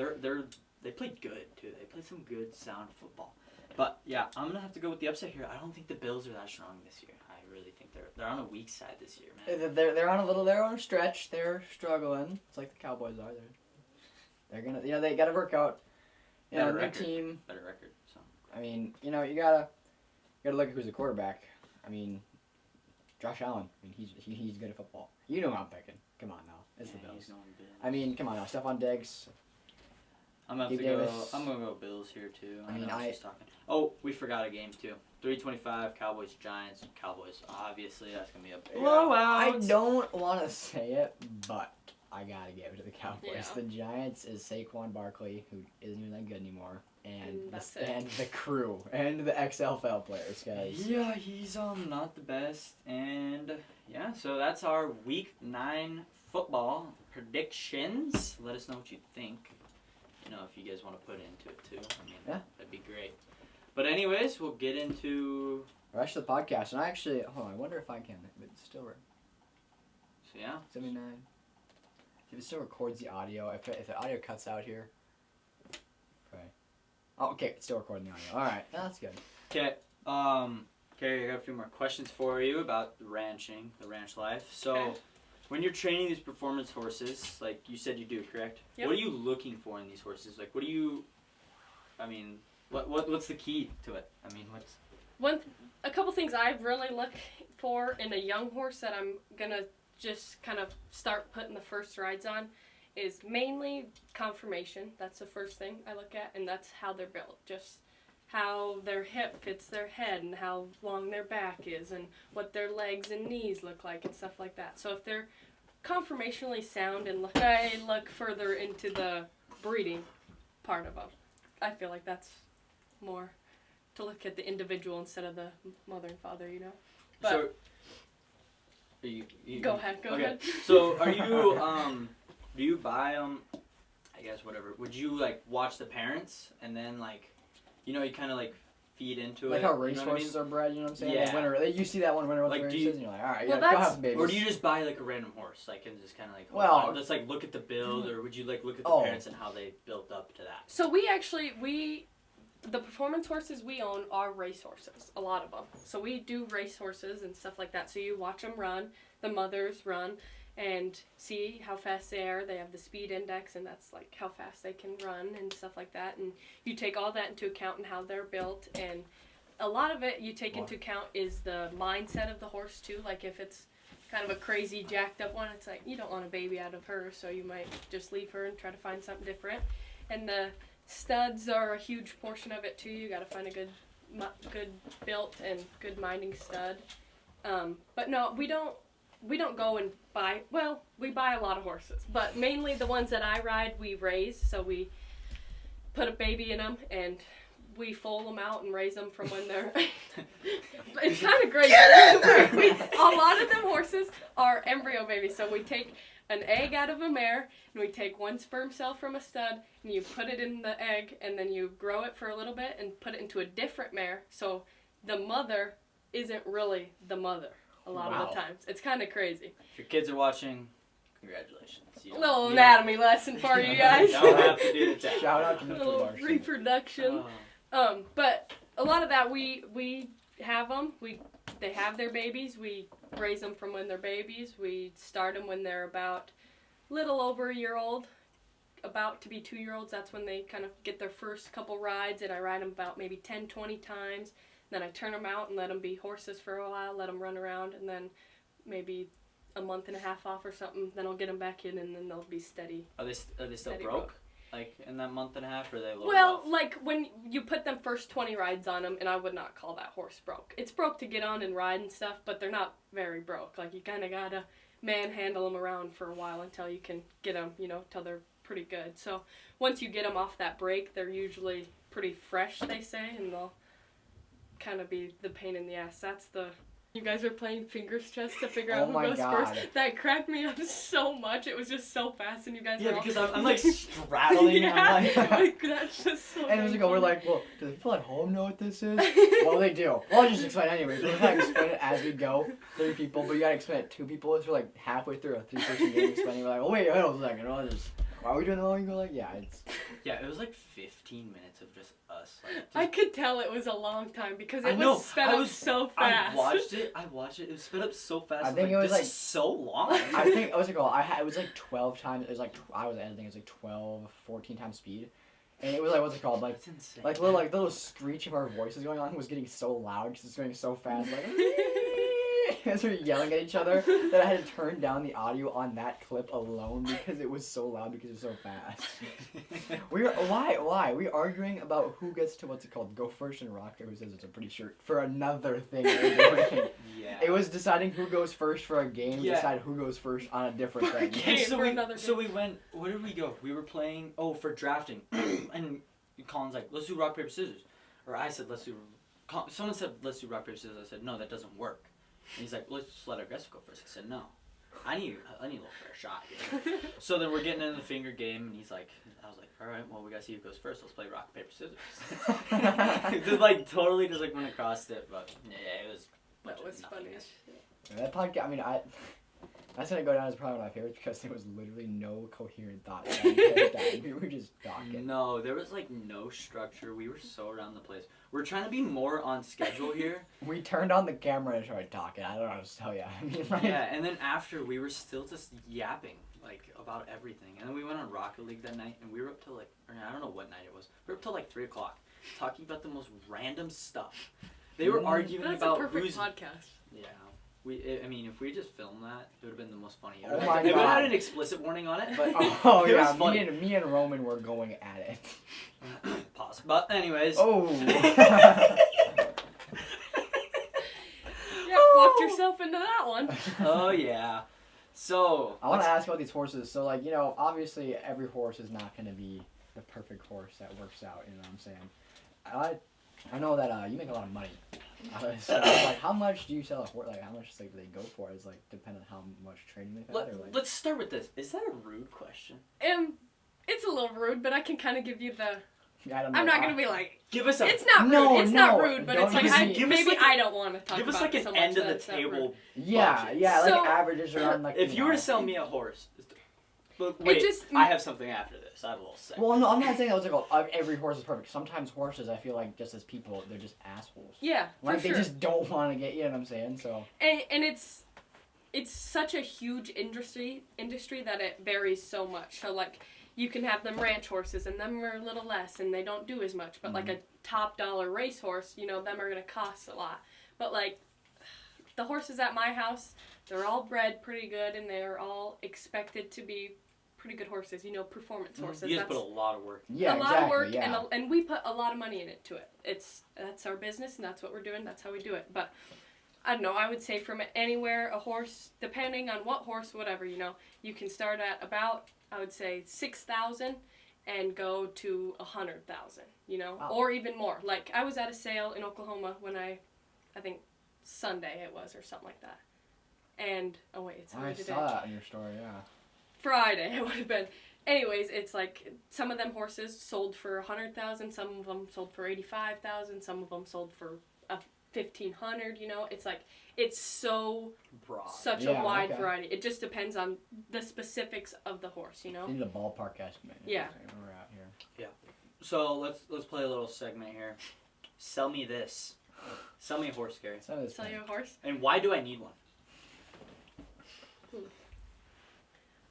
S1: played good too. They played some good sound football. But yeah, I'm gonna have to go with the upset here. I don't think the Bills are that strong this year. I really think they're on a weak side this year, man.
S3: They're on a stretch. They're struggling. It's like the Cowboys are. They're gonna they gotta work out.
S1: Better
S3: New
S1: record.
S3: team.
S1: Better record. So
S3: I mean, you gotta look at who's the quarterback. I mean, Josh Allen. I mean, he's good at football. You know who I'm picking. Come on now, it's the
S1: yeah,
S3: Bills.
S1: he's going Bills.
S3: I mean, come on now, Stephon Diggs.
S1: I'm gonna have to
S3: Gabe
S1: go.
S3: Davis.
S1: I'm gonna go Bills here too.
S3: I mean,
S1: know she's talking. Oh, we forgot a game too. 3:25 Cowboys Giants. Cowboys. Obviously, that's gonna be a blowout.
S3: I don't want to say it, but I gotta give it to the Cowboys.
S2: Yeah.
S3: The Giants is Saquon Barkley, who isn't even that good anymore, and
S2: That's
S3: the crew and the XFL players, guys.
S1: Yeah, he's not the best, and yeah, so that's our Week 9 football predictions. Let us know what you think. If you guys want to put into it too. I mean,
S3: Yeah.
S1: that'd be great. But anyways, we'll get into.
S3: The rest of the podcast, and I actually, hold on, I wonder if I can. It's still
S1: So yeah.
S3: 79. If it still records the audio, if the audio cuts out here. Okay. Oh, okay, it's still recording the audio. All right, that's good.
S1: Okay. Kari, I got a few more questions for you about the ranch life. So,
S2: Okay.
S1: when you're training these performance horses, like you said you do, correct?
S2: Yep.
S1: What are you looking for in these horses? Like, what do you? I mean, what's the key to it? I mean,
S2: A couple things I really look for in a young horse that I'm gonna just kind of start putting the first rides on is mainly conformation. That's the first thing I look at, and that's how they're built. Just how their hip fits their head and how long their back is and what their legs and knees look like and stuff like that. So if they're conformationally sound and I look further into the breeding part of them. I feel like that's more to look at the individual instead of the mother and father, you know. But
S1: So,
S2: go ahead.
S1: So are you do you buy them? I guess whatever. Would you like watch the parents and then like, you kind of like feed into
S3: like
S1: it?
S3: how
S1: you know what I mean?
S3: racehorses are bred, you know what I'm saying?
S1: Yeah.
S3: Like winter, you see that one winter with
S1: Like,
S3: the
S1: do you-
S3: races, and you're like, all right,
S2: Well,
S3: yeah, go
S2: that's-
S3: have babies.
S1: Or do you just buy like a random horse, like and just kind of like
S3: Well-
S1: just like look at the build, or would you like look at the
S3: Oh.
S1: parents and how they built up to that?
S2: So the performance horses we own are race horses, a lot of them. So we do race horses and stuff like that. So you watch them run, the mothers run, and see how fast they are. They have the speed index, and that's like how fast they can run and stuff like that. And you take all that into account and how they're built. And a lot of it you take into account is the mindset of the horse too. Like if it's kind of a crazy jacked up one, it's like you don't want a baby out of her, so you might just leave her and try to find something different. And the studs are a huge portion of it too. You got to find a good built and good minding stud. But no, we don't go and buy. Well, we buy a lot of horses, but mainly the ones that I ride, we raise. So we put a baby in them and we foal them out and raise them from when they're. It's kind of great. A lot of them horses are embryo babies, so we take an egg out of a mare and we take one sperm cell from a stud and you put it in the egg and then you grow it for a little bit and put it into a different mare, so the mother isn't really the mother a lot of the times. It's kind of crazy.
S1: If your kids are watching, congratulations.
S2: A little anatomy lesson for you guys.
S1: You don't have to do the test.
S3: Shout out to
S2: A
S3: Mr.
S2: little
S3: Larson.
S2: reproduction. But a lot of that we have them. They have their babies. We raise them from when they're babies. We start them when they're about little over a year old, about to be 2-year-olds. That's when they kind of get their first couple rides, and I ride them about maybe 10, 20 times. Then I turn them out and let them be horses for a while, let them run around, and then maybe a month and a half off or something. Then I'll get them back in, and then they'll be steady.
S1: Are they still
S2: Steady
S1: broke? Like in that month and a half, or are they low?
S2: Well, like when you put them first 20 rides on them, and I would not call that horse broke. It's broke to get on and ride and stuff, but they're not very broke. Like you kind of gotta manhandle them around for a while until you can get them, till they're pretty good. So once you get them off that break, they're usually pretty fresh, they say, and they'll kind of be the pain in the ass. That's the. You guys are playing fingers chess to figure out who goes first. That cracked me up so much. It was just so fast, and you guys were all...
S1: because I'm like straddling.
S2: Yeah,
S1: I'm like,
S2: that's just so.
S3: And it was like, we're like, well, do the people at home know what this is? Well, they do. Well, I'll just explain anyways. We're gonna explain it as we go. 3 people, but you gotta explain it to 2 people. So we're like halfway through a 3-person game explaining. We're like, oh wait a second. Why are we doing the long go? Like, yeah, it's.
S1: Yeah, it was like 15 minutes of just us. Like,
S2: I could tell it was a long time because it
S1: I know,
S2: was sped up so fast.
S1: I watched it. It was sped up so fast.
S3: I think it was
S1: this
S3: like
S1: is so long.
S3: I think it was like it was like 12 times. It was like I was editing. It was like 12, 14 times speed, and it was like what's it called? Like
S1: That's insane.
S3: like little screech of our voices going on was getting so loud because it's going so fast. Like. As we were yelling at each other, that I had to turn down the audio on that clip alone because it was so loud because it was so fast. Why? We arguing about who gets to what's it called? Go first in rock paper scissors. I'm pretty sure for another thing.
S1: Yeah.
S3: It was deciding who goes first for a game.
S1: Yeah.
S3: Decide who goes first on a different
S2: For a
S3: thing.
S2: game.
S1: so
S2: for
S1: we
S2: another
S1: so
S2: game.
S1: we went. Where did we go? We were playing. Oh, for drafting, and Colin's like, let's do rock paper scissors, or I said let's do. Someone said let's do rock paper scissors. I said no, that doesn't work. And he's like, let's just let our guest go first. I said, no, I need a little fair shot here. So then we're getting into the finger game, and I was like, all right, well, we gotta see who goes first. Let's play rock, paper, scissors. Just like totally just like went across it, but yeah, it was.
S2: That was funny.
S3: That podcast, I mean, that's gonna go down as probably one of my favorites because there was literally no coherent thought. We were just talking.
S1: No, there was like no structure. We were so around the place. We're trying to be more on schedule here.
S3: We turned on the camera and started talking. I don't know what to tell you. I mean, like,
S1: Yeah, and then after we were still just yapping like about everything, and then we went on Rocket League that night, and we were up till like, or I don't know what night it was. We were up till like 3 o'clock, talking about the most random stuff. They were arguing
S2: That's
S1: about
S2: a perfect
S1: who's.
S2: podcast.
S1: Yeah. I mean, if we just filmed that, it would have been the most funny.
S3: Oh my
S1: It would have
S3: God.
S1: had an explicit warning on it, but
S3: oh
S1: it
S3: yeah,
S1: was funny.
S3: me and Roman were going at it.
S1: Pause. sauce. But anyways.
S3: Oh.
S2: Yeah, walked yourself into that one.
S1: Oh yeah. So
S3: I want to ask about these horses. So, like, you know, obviously every horse is not going to be the perfect horse that works out. You know what I'm saying? I know that you make a lot of money. So, like, how much do you sell a horse? Like, how much do they go for? Is like depend on how much training they've had. Or, like...
S1: Let's start with this. Is that a rude question?
S2: It's a little rude, but I can kind of give you the.
S3: Yeah, I don't know.
S2: I'm not gonna be like.
S1: Give us a.
S2: It's not rude.
S3: No,
S2: it's not
S3: no,
S2: rude, but
S3: don't
S2: it's like
S3: give us-
S2: maybe
S1: like
S2: I don't want to talk
S1: Give us
S2: about
S1: like
S2: it so
S1: an
S2: much
S1: end of the
S2: that's not rude.
S1: table.
S3: Yeah,
S1: budget.
S3: yeah,
S2: So-
S3: like averages around like.
S1: If you were to sell me a horse, look, wait,
S2: just-
S1: I have something after this. I have a little segment.
S3: Well, no, I'm not saying that was like every horse is perfect. Sometimes horses, I feel like, just as people, they're just assholes.
S2: Yeah,
S3: Like
S2: for
S3: they
S2: sure.
S3: just don't want to get. You know what I'm saying? So.
S2: And it's such a huge industry that it varies so much. So like you can have them ranch horses and them are a little less and they don't do as much. But like a top dollar racehorse, you know, them are gonna cost a lot. But like the horses at my house, they're all bred pretty good and they're all expected to be pretty good horses. You know, performance horses.
S1: You guys put a lot of work.
S3: Yeah,
S2: a lot
S3: exactly,
S2: of work
S3: yeah.
S2: and we put a lot of money into it. That's our business and that's what we're doing. That's how we do it. But I don't know. I would say from anywhere a horse, depending on what horse, whatever, you know, you can start at about I would say 6,000 and go to 100,000. You know,
S3: Wow.
S2: or even more. Like I was at a sale in Oklahoma when I think Sunday it was or something like that. And oh wait, it's Sunday
S3: I
S2: today.
S3: saw that in your story, yeah.
S2: Friday it would have been. Anyways, it's like some of them horses sold for 100,000, some of them sold for 85,000, some of them sold for 1,500. You know, it's like it's
S1: Broad.
S2: such
S3: Yeah,
S2: a wide
S3: okay.
S2: variety. It just depends on the specifics of the horse. You know.
S3: You need a ballpark estimate.
S2: Yeah.
S3: Where we're at here.
S1: So let's play a little segment here. Sell me this. Sell me a horse, Gary.
S3: Some of this
S2: Sell
S3: thing.
S2: you a horse.
S1: And why do I need one?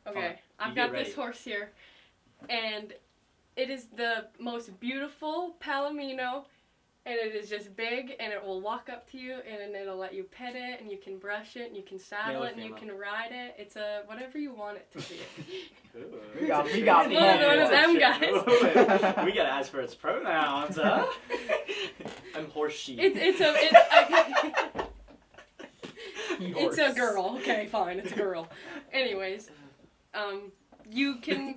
S2: Okay,
S1: Alright,
S2: I've
S1: you
S2: got
S1: get
S2: this
S1: ready.
S2: horse here, and it is the most beautiful Palomino, and it is just big, and it will walk up to you, and it'll let you pet it, and you can brush it, and you can saddle
S1: Male or
S2: it, and you
S1: female?
S2: can ride it. It's a whatever you want it to be.
S3: We got
S2: One of them guys.
S1: We gotta ask for its pronouns, huh? I'm horse sheep.
S2: It's a girl. Okay, fine, it's a girl. Anyways, you can.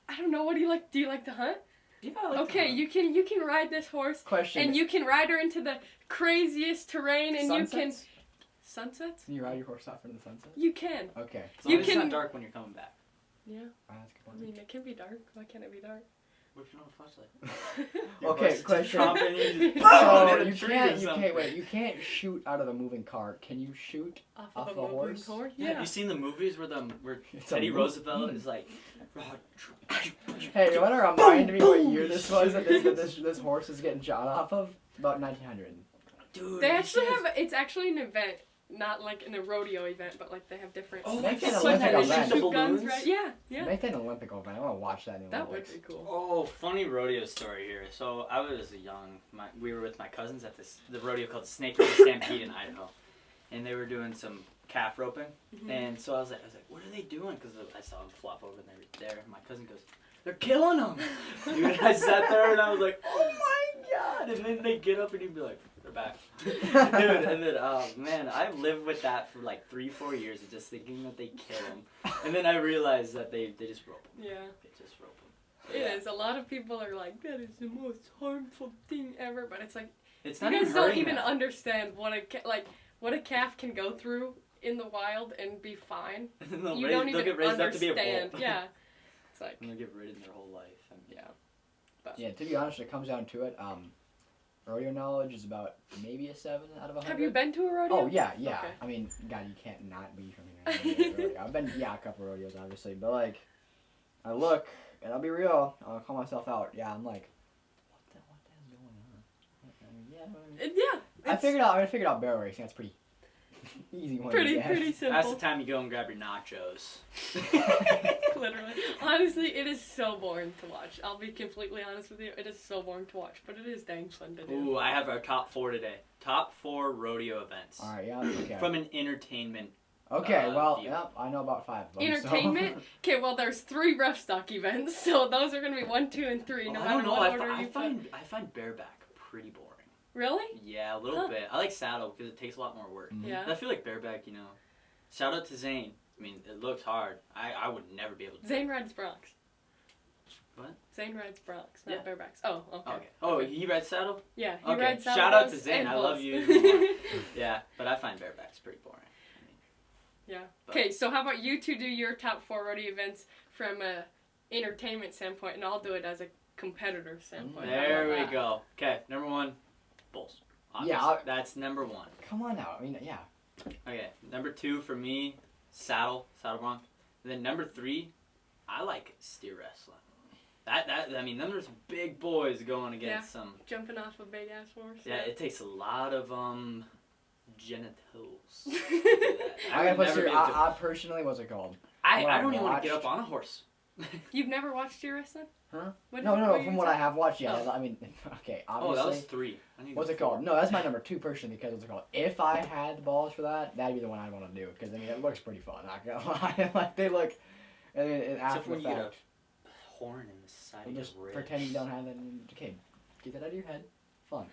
S2: I don't know. What do you like? Do you like to hunt?
S1: Yeah, I like
S2: Okay, you can ride this horse.
S3: Question.
S2: And you can ride her into the craziest terrain, and you can
S3: Sunsets?
S2: sunsets.
S3: Can you ride your horse off into the sunset?
S2: You can.
S3: Okay.
S1: As long
S2: you
S1: as it's
S2: can-
S1: not dark when you're coming back.
S2: Yeah,
S3: Ah, that's a good
S2: I
S3: point.
S2: mean it can be dark. Why can't it be dark?
S1: What if you don't have a flashlight? Your
S3: Okay,
S1: horse is
S3: question.
S1: chomping, you just
S3: So
S1: boom, in a
S3: you
S1: tree or
S3: can't,
S1: something.
S3: you can't shoot out of a moving car. Can you shoot?
S2: Off
S3: Off
S2: of
S3: a
S2: a moving
S3: horse?
S2: horse?
S1: Yeah. Have you seen the movies where
S3: It's a
S1: Teddy
S3: mo-
S1: Roosevelt is like,
S3: Hey, you wanna remind me what year this was that this horse is getting shot off of? About 1900.
S1: dude.
S2: They
S1: have you
S2: actually
S1: seen
S2: have. It's actually an event, not like in a rodeo event, but like they have different.
S1: Oh,
S3: Make
S1: I've
S3: it an
S1: seen
S3: Olympic
S1: that. They
S3: event.
S1: shoot the
S2: Shoot guns,
S1: balloons?
S2: right? Yeah, yeah.
S3: Make that an Olympic event. I wanna watch that in the
S2: That would
S3: Olympics.
S2: be cool.
S1: Oh, funny rodeo story here. So I was young. We were with my cousins at the rodeo called Snake River Stampede in Idaho, and they were doing some calf roping.
S2: Mhm.
S1: And so I was like, what are they doing? Because I saw them flop over and they were there. And my cousin goes, they're killing them. Dude, I sat there and I was like, oh my god! And then they get up and you'd be like, they're back. Dude, and then man, I lived with that for like 3-4 years, of just thinking that they kill them. And then I realized that they just rope them.
S2: Yeah.
S1: They just rope them.
S2: It is. A lot of people are like, that is the most harmful thing ever. But it's like,
S1: It's
S2: you
S1: not
S2: guys
S1: even
S2: don't
S1: hurting
S2: even
S1: them.
S2: understand what a calf can go through in the wild and be fine.
S1: And then they'll
S2: You
S1: raise-
S2: don't
S1: they'll
S2: even
S1: get raised up to be a
S2: understand.
S1: bull.
S2: Yeah. It's like,
S1: And they'll get ridden their whole life. And
S2: yeah. But
S3: Yeah, to be honest, when it comes down to it, rodeo knowledge is about maybe a 7 out of 100.
S2: have you been to a rodeo?
S3: Oh yeah.
S2: Okay.
S3: I mean, God, you can't not be from here. I've been a couple rodeos obviously, but like, I look and I'll be real. I'll call myself out. Yeah, I'm like, what the hell's going on? I mean, yeah.
S2: Yeah.
S3: I figured out barrel racing. That's pretty easy one.
S2: Pretty
S3: to get.
S2: pretty
S1: that's the
S2: simple.
S1: time you go and grab your nachos.
S2: Literally. Honestly, it is so boring to watch. I'll be completely honest with you. It is so boring to watch, but it is dang fun to do.
S1: Ooh, I have our top 4 today. Top 4 rodeo events.
S3: All right. Yeah. Okay.
S1: From an entertainment
S3: Okay, well,
S1: view.
S3: yeah, I know about 5 of them.
S2: Entertainment. Okay, well, there's 3 rough stock events, so those are gonna be 1, 2, and 3. No
S1: I
S2: matter
S1: don't know.
S2: what
S1: I,
S2: order
S1: fi- I
S2: you put.
S1: find bareback pretty boring.
S2: Really?
S1: Yeah, a little
S2: Huh.
S1: bit. I like saddle because it takes a lot more work.
S3: Mhm.
S2: Yeah.
S1: And I feel like bareback, shout out to Zane. I mean, it looks hard. I would never be able to.
S2: Zane rides Bronx.
S1: What?
S2: Zane rides Bronx, not
S1: Yeah.
S2: barebacks. Oh, okay.
S1: Okay. Oh, he rides saddle?
S2: Yeah, he
S1: Okay.
S2: rides saddle
S1: Shout out to
S2: broncs
S1: Zane.
S2: and
S1: I love
S2: bulls.
S1: you even more. Yeah, but I find barebacks pretty boring.
S2: Yeah.
S1: But-
S2: Okay, so how about you two do your top 4 rodeo events from a entertainment standpoint, and I'll do it as a competitor standpoint. How
S1: There
S2: about
S1: we
S2: that?
S1: go. Okay, number 1, bulls.
S3: Yeah,
S1: Obviously. That's number 1.
S3: Come on now. I mean, yeah.
S1: Okay, number 2 for me, saddle bronc. And then number 3, I like steer wrestling. I mean, then there's big boys going against some.
S2: Jumping off a big ass horse.
S1: Yeah, it takes a lot of genitals. to do
S2: Yeah.
S1: that.
S3: I
S1: would
S3: gotta put
S1: never
S3: steer.
S1: be able to-
S3: I personally, what's it called?
S1: I
S3: what I
S1: don't even want to get
S3: watched-
S1: up on a horse.
S2: You've never watched steer wrestling?
S3: Huh?
S2: What-
S3: No,
S2: what
S3: from
S2: you
S3: what I
S2: said?
S3: have watched, yeah.
S2: Oh.
S3: I mean, okay,
S1: Oh,
S3: obviously.
S1: that was 3. I need
S3: What's it
S1: 4.
S3: called? No, that's my number 2 personally because what's it called? If I had the balls for that, that'd be the one I'd want to do because I mean it looks pretty fun. Not gonna lie, like they look. And then
S1: Except
S3: after
S1: when
S3: the
S1: you get
S3: fact,
S1: a horn in the side
S3: you
S1: of
S3: just
S1: your ribs.
S3: pretend you don't have it. And, okay, get that out of your head. Fun.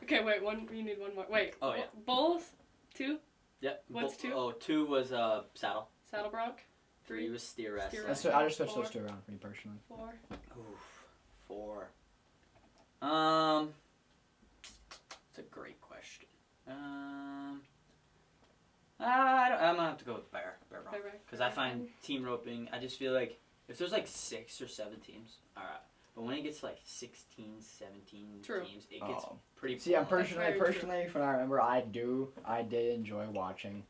S2: Okay, wait, you need one more. Wait.
S1: Oh, yeah.
S2: Bulls? 2?
S1: Yep.
S2: What's 2?
S1: Oh, 2 was saddle.
S2: Saddle bronc?
S1: 3
S2: 3?
S1: was steer wrestling.
S2: Steer
S3: That's
S2: wrestling.
S3: I just switched those
S2: 4.
S3: 2 around for me personally.
S2: 4.
S1: Oof, 4. It's a great question. I'm gonna have to go with bear bronc.
S2: Bareback.
S1: Because I find team roping, I just feel like if there's like 6 or 7 teams, alright. But when it gets to like 16, 17
S2: True.
S1: teams, it gets
S3: Oh.
S1: pretty
S3: See, I'm
S1: boring.
S3: personally,
S2: very true.
S3: from what I remember, I did enjoy watching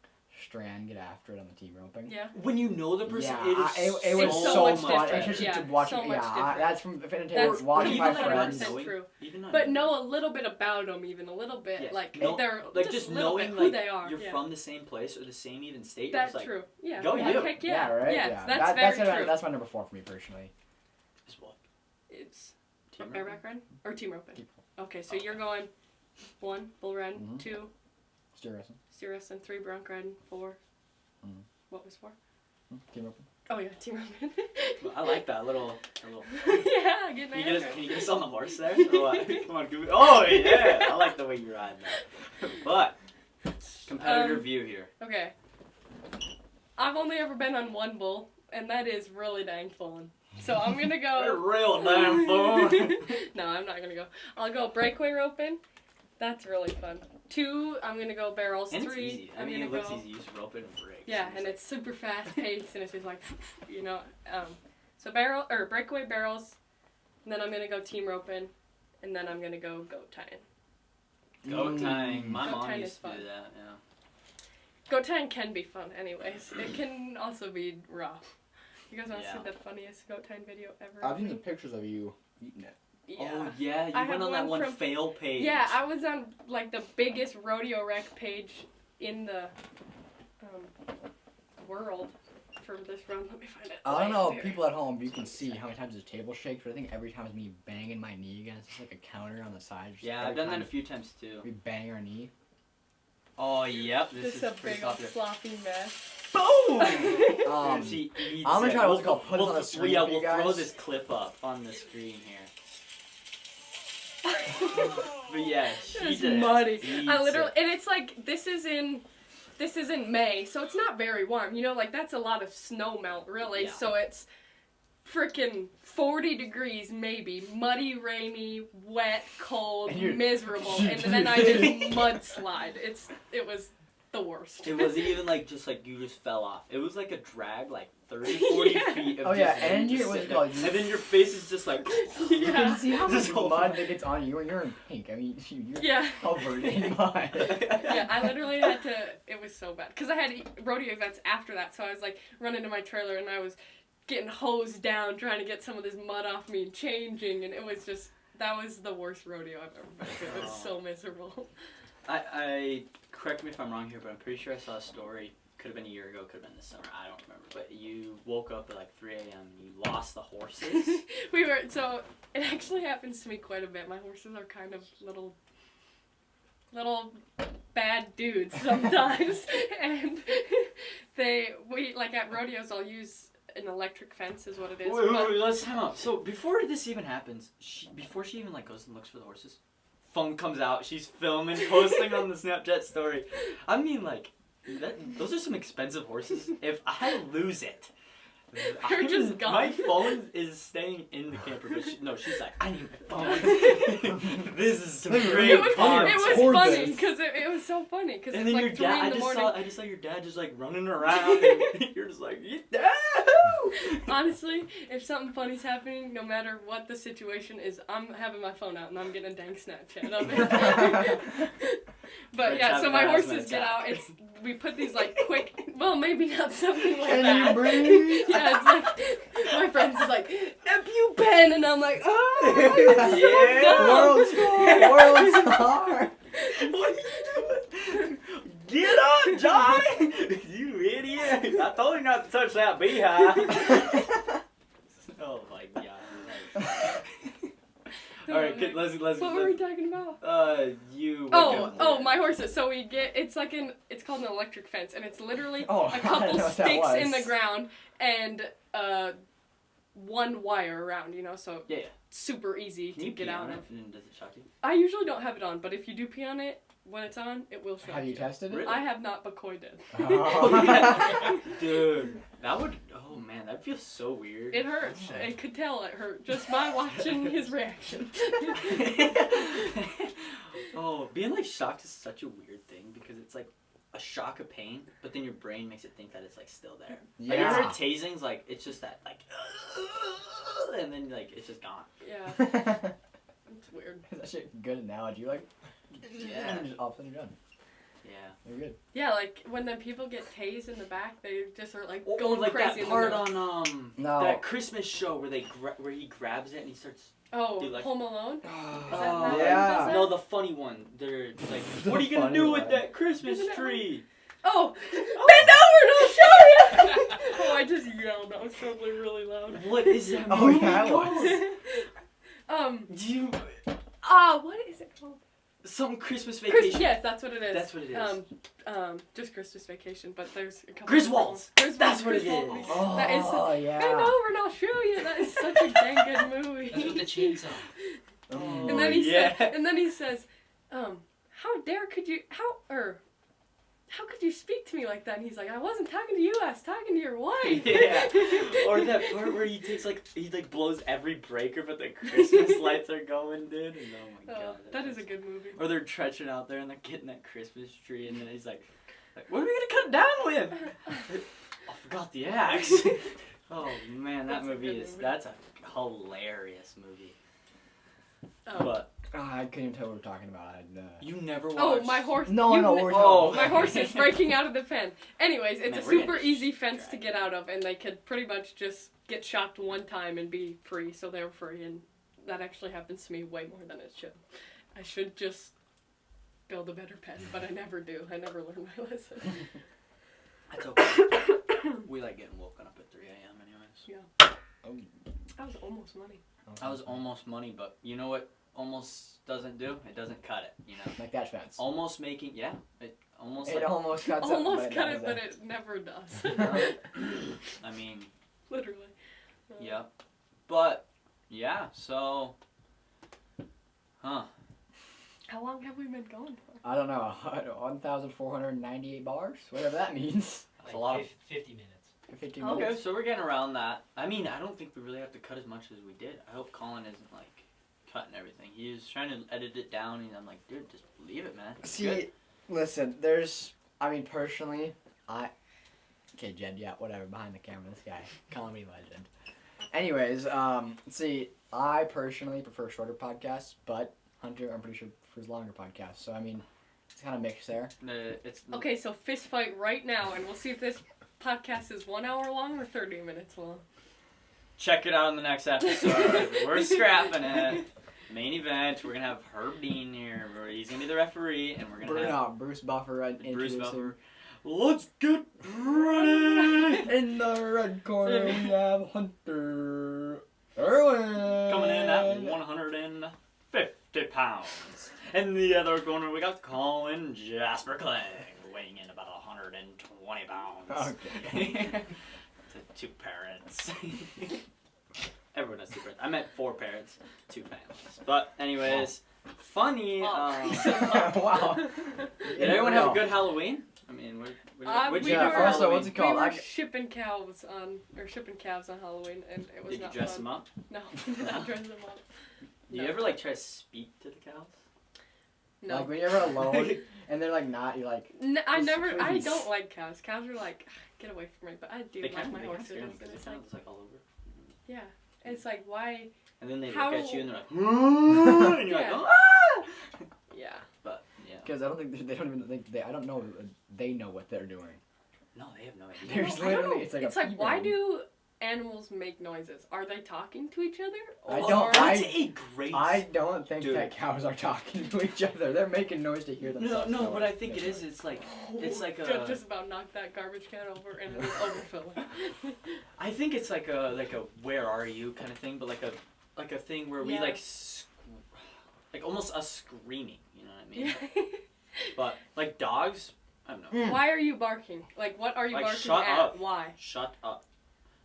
S3: Strand get after it on the team roping.
S2: Yeah.
S1: When you know the person,
S3: Yeah,
S1: it is
S3: it was
S2: It's so
S3: so
S2: much
S3: fun.
S2: different.
S3: It's just
S2: Yeah,
S3: to watch
S2: so
S3: it.
S2: much
S3: Yeah,
S2: different.
S3: that's from
S2: That's
S3: watching
S1: even
S3: my
S1: like
S3: friends.
S2: not
S1: knowing,
S2: true.
S1: even not
S2: But
S1: knowing.
S2: know a little bit about them, even a little bit,
S1: Yes.
S2: like
S1: No,
S2: they're
S1: like
S2: just
S1: just
S2: a little
S1: knowing
S2: bit who
S1: like
S2: they are.
S1: you're
S2: Yeah.
S1: from the same place or the same even state.
S2: That's
S1: you're just
S2: true. Yeah.
S1: go
S2: yeah.
S1: you.
S2: Heck yeah.
S3: right.
S2: Yes,
S3: Yeah.
S2: that's very true.
S3: That's my number 4 for me personally.
S1: Like, is what?
S2: It's
S1: Team
S2: bareback run or team roping.
S3: Team
S2: Okay, so
S1: Okay.
S2: you're going 1 bull run,
S3: Mhm.
S2: 2
S3: Steer wrestling.
S2: steer wrestling, 3 bronc riding, 4.
S3: Mhm.
S2: What was 4?
S3: Team roping.
S2: Oh yeah, team roping.
S1: Well, I like that little.
S2: Yeah, get
S1: Can
S2: my
S1: you get us on the horse there? Or what? Come on, give me. Oh yeah, I like the way you ride that. But competitor view here.
S2: Okay. I've only ever been on 1 bull, and that is really dang fun. So I'm gonna
S1: They're
S2: go.
S1: real damn fun.
S2: No, I'm not gonna go. I'll go breakaway roping. That's really fun. 2, I'm gonna go barrels.
S1: And it's
S2: 3,
S1: easy. I
S2: I'm
S1: mean,
S2: gonna
S1: it looks
S2: go.
S1: easy. You just rope it and break.
S2: Yeah, and it's super fast paced, and it's just like, so breakaway barrels, and then I'm gonna go team roping, and then I'm gonna go goat tying.
S1: goat tying. My
S2: Goat
S1: mom
S2: tying
S1: used
S2: is
S1: to do
S2: fun.
S1: that. Yeah.
S2: Goat tying can be fun, anyways. It can also be rough. You guys want to
S1: Yeah.
S2: see the funniest goat tying video ever?
S3: I've seen the pictures of you eating it.
S2: Yeah.
S1: Oh yeah, you
S2: I
S1: went
S2: have
S1: on that
S2: one
S1: one
S2: from-
S1: fail page.
S2: Yeah, I was on like the biggest rodeo rec page in the world for this run. Let me find it.
S3: I don't know,
S2: Here.
S3: people at home, you can see how many times the table shakes, but I think every time it's me banging my knee against it's like a counter on the side. Just
S1: Yeah,
S3: every
S1: I've done that
S3: time
S1: a few times too.
S3: we bang our knee.
S1: Oh yep, this
S2: Just
S1: is
S2: a
S1: pretty
S2: big old
S1: popular.
S2: sloppy mess.
S1: Boom!
S3: Um,
S1: She eats
S3: I'm gonna
S1: it.
S3: try what's
S1: We'll-
S3: called put it
S1: we'll
S3: on the
S1: th-
S3: screen
S1: Yeah,
S3: for you
S1: we'll throw
S3: guys.
S1: this clip up on the screen here. But yeah, she
S2: It's
S1: did.
S2: muddy.
S1: Eats
S2: I literally,
S1: it.
S2: and it's like this is in May, so it's not very warm. You know, like that's a lot of snow melt, really.
S1: Yeah.
S2: So it's freaking 40 degrees, maybe muddy, rainy, wet, cold,
S3: And you're-
S2: miserable, and then I just mudslide. It was the worst.
S1: It wasn't even like just like you just fell off. It was like a drag, like 30, 40
S2: Yeah.
S1: feet of
S3: Oh, yeah,
S1: just
S3: and
S1: you
S3: you-
S1: just
S3: what's it
S1: sitting
S3: called?
S1: there. And then your face is just like
S3: You
S2: Yeah.
S3: can see how much
S1: This whole
S3: mud
S1: thing.
S3: that gets on you when you're in pink. I mean, you're
S2: Yeah.
S3: covered in mud.
S2: Yeah, I literally had to. It was so bad because I had rodeo events after that, so I was like running to my trailer and I was getting hosed down trying to get some of this mud off me and changing, and it was just that was the worst rodeo I've ever been to. It was so miserable.
S1: I correct me if I'm wrong here, but I'm pretty sure I saw a story. Could have been a year ago, could have been this summer. I don't remember. But you woke up at like 3 a.m. and you lost the horses.
S2: We were so it actually happens to me quite a bit. My horses are kind of little bad dudes sometimes, and we like at rodeos I'll use an electric fence is what it is.
S1: Wait,
S2: but-
S1: let's time out. So before this even happens, before she even like goes and looks for the horses, phone comes out. She's filming, posting on the Snapchat story. I mean, like, those are some expensive horses. If I lose it,
S2: You're just gone.
S1: My phone is staying in the camper. But she's like, I need my phone. This is some great
S2: It was
S1: content.
S2: funny because it was so funny because
S1: And
S2: it's
S1: then
S2: like
S1: your
S2: 3
S1: dad,
S2: in the morning.
S1: I just saw your dad just like running around, and you're just like, Yahoo!
S2: Honestly, if something funny's happening, no matter what the situation is, I'm having my phone out and I'm getting a dang Snapchat of it. But
S1: Fred's
S2: yeah, so
S1: having
S2: my
S1: an asthma
S2: horses get
S1: attack.
S2: out. We put these like quick, well maybe not something like
S3: Can
S2: that.
S3: you breathe?
S2: Yeah, it's like my friends is like EpiPen, and I'm like, oh,
S1: Yeah.
S2: dumb.
S3: World star.
S1: What are you doing? Get up, Johnny! You idiot! I told you not to touch that beehive. Oh my god. Alright, let's
S2: What were we talking about?
S1: you.
S2: Oh, my horses. So it's called an electric fence, and it's literally
S3: Oh,
S2: a
S3: I
S2: couple
S3: didn't know what that
S2: sticks in
S3: was.
S2: the ground and one wire around, so
S1: Yeah.
S2: super easy
S1: Can
S2: to
S1: you
S2: get
S1: pee
S2: out
S1: on
S2: of.
S1: it? And does it shock you?
S2: I usually don't have it on, but if you do pee on it when it's on, it will shock
S3: Have you tested it?
S1: Really?
S2: I have not, but Coy did.
S3: Oh.
S1: Dude, that would. Oh man, that feels so weird.
S2: It hurts. I could tell it hurt just by watching his reaction.
S1: Oh, being like shocked is such a weird thing because it's like a shock of pain, but then your brain makes it think that it's like still there. Like you ever heard
S3: Yeah.
S1: tasing's like it's just that like, and then like it's just gone.
S2: Yeah, it's weird.
S3: That's a good analogy. Like,
S1: Yeah.
S3: just all of a sudden you're done.
S1: Yeah.
S3: You're good.
S2: Yeah, like when the people get tased in the back, they just are like
S1: Or
S2: going
S1: like
S2: crazy.
S1: that part
S2: in the middle.
S1: on
S3: No.
S1: that Christmas show where where he grabs it and he starts.
S2: Oh,
S1: Dude, like-
S2: Home Alone?
S3: Oh,
S2: that
S3: yeah.
S1: No, the funny one. They're like,
S3: The
S1: what are you gonna
S3: funny
S1: do with
S3: one.
S1: that Christmas
S2: Isn't it
S1: tree?
S2: Oh, bend over and I'll show you! Oh, I just yelled. That was probably really loud.
S1: What is that
S3: Oh,
S1: movie
S3: yeah, it
S1: called?
S3: was.
S1: Do you
S2: What is it called?
S1: some Christmas Vacation?
S2: Yes, that's what it is.
S1: That's what it is.
S2: Just Christmas Vacation, but there's a couple.
S1: Griswolds.
S2: Griswolds.
S1: That's what it
S2: Griswolds.
S1: is.
S2: That is.
S3: Oh, yeah.
S2: Bend over and I'll show you. That is such a dang good movie.
S4: That's with the chainsaw.
S3: Oh,
S2: And then he
S1: yeah.
S2: said, how could you speak to me like that? And he's like, I wasn't talking to you, I was talking to your wife.
S1: Yeah. Or that part where he blows every breaker, but the Christmas lights are going, dude. And oh my god.
S2: That is a good movie.
S1: Or they're trekking out there and they're getting that Christmas tree, and then he's like what are we gonna cut it down with? I forgot the axe. Oh man, that
S2: That's a
S1: movie
S2: good movie.
S1: that's a hilarious movie.
S2: Oh.
S1: But
S3: I couldn't even tell what we're talking about.
S1: you never watched.
S2: Oh, my horse.
S3: No,
S2: you
S3: no,
S2: kn-
S3: we're
S1: Oh.
S2: My horse is breaking out of the pen. Anyways, it's
S1: Man,
S2: a
S1: we're
S2: super
S1: getting
S2: easy fence to
S1: dragged.
S2: get out of, and they could pretty much just get shocked one time and be free, so they're free, and that actually happens to me way more than it should. I should just build a better pen, but I never do. I never learn my lesson.
S1: That's okay. We like getting woken up at 3 a.m. anyways.
S3: Oh.
S2: That was almost money.
S1: I was almost money, but you know what almost doesn't do? It doesn't cut it, you know.
S3: Like that fence.
S1: Almost making, yeah. It almost
S3: It
S1: like,
S3: almost cuts
S2: Almost
S3: up,
S2: cut
S3: it
S2: it, but
S3: doesn't.
S2: it never does.
S1: I mean,
S2: Literally.
S1: yeah. But, yeah, so, huh.
S2: How long have we been going for?
S3: I don't know. 1,498 bars? Whatever that means.
S1: That's a lot of...
S4: 50 minutes.
S3: 15
S2: Oh.
S1: Okay,
S3: minutes.
S1: so we're getting around that. I mean, I don't think we really have to cut as much as we did. I hope Colin isn't, like, cutting everything. He was trying to edit it down, and I'm like, dude, just leave it, man. It's
S3: See,
S1: good.
S3: listen, personally, okay, Jed, yeah, whatever, behind the camera, this guy, calling me legend. Anyways, see, I personally prefer shorter podcasts, but Hunter, I'm pretty sure, prefers longer podcasts, so, I mean, it's kind of mixed there.
S1: It's
S2: Okay, so fist fight right now, and we'll see if this podcast is 1 hour long or 30 minutes long.
S1: Check it out in the next episode. We're scrapping it. Main event. We're gonna have Herb Dean here. He's gonna be the referee, and we're gonna have
S3: Bruce Buffer and
S1: Bruce
S3: introducing-
S1: Buffer. Let's get ready.
S3: In the red corner, we have Hunter Irwin.
S1: Coming in at 150 pounds. In the other corner, we got Colin Jasper Kling, weighing in about 120 pounds.
S3: Okay.
S1: To 2 parents. Everyone has 2 parents. I meant 4 parents, 2 families. But anyways, funny.
S3: Wow.
S1: Did everyone have a good Halloween? I mean, what'd you do for
S3: also,
S1: Halloween?
S3: what's it called?
S2: We were
S3: I-
S2: shipping calves on Halloween, and it was
S1: Did you
S2: not
S1: dress
S2: fun.
S1: them up?
S2: No, we did not dress them up.
S1: Do you
S2: No.
S1: ever like try to speak to the cows?
S2: No.
S3: Like when you're ever alone and they're like not, you're like,
S2: I
S3: Just
S2: never. I
S3: please.
S2: don't like cows. Cows are like, get away from me. But I do
S1: They
S2: like
S1: kind
S2: my
S1: of
S2: horses.
S1: scare me
S2: And
S1: because
S2: it's
S1: it
S2: like,
S1: sounds like all over.
S2: yeah, it's like why?
S1: And then they
S2: How-
S1: look at you and they're like, and you're
S2: Yeah.
S1: like, ah!
S2: Yeah.
S1: But yeah,
S3: because I don't think they don't even think I don't know they know what they're doing.
S1: no, they have no idea.
S3: There's
S2: I don't
S3: literally-
S2: know.
S3: it's like
S2: it's
S3: a
S2: like why
S3: feeding.
S2: do animals make noises? Are they talking to each other?
S3: I
S2: Or-
S3: don't-
S1: That's a great.
S3: I don't think
S1: Dude.
S3: that cows are talking to each other. They're making noise to hear
S1: No,
S3: themselves.
S1: no,
S3: go
S1: but
S3: and
S1: I think
S3: make
S1: it is.
S3: noise.
S1: It's like
S2: Just-
S1: a.
S2: just about knocked that garbage can over and it was overfilling.
S1: I think it's like a where are you kind of thing, but like a thing where we
S2: Yeah.
S1: like almost us screaming. You know what I mean?
S2: Yeah.
S1: But like dogs, I don't know.
S2: Why are you barking? Like, what are you
S1: Like,
S2: barking
S1: shut
S2: at?
S1: up.
S2: Why?
S1: Shut up.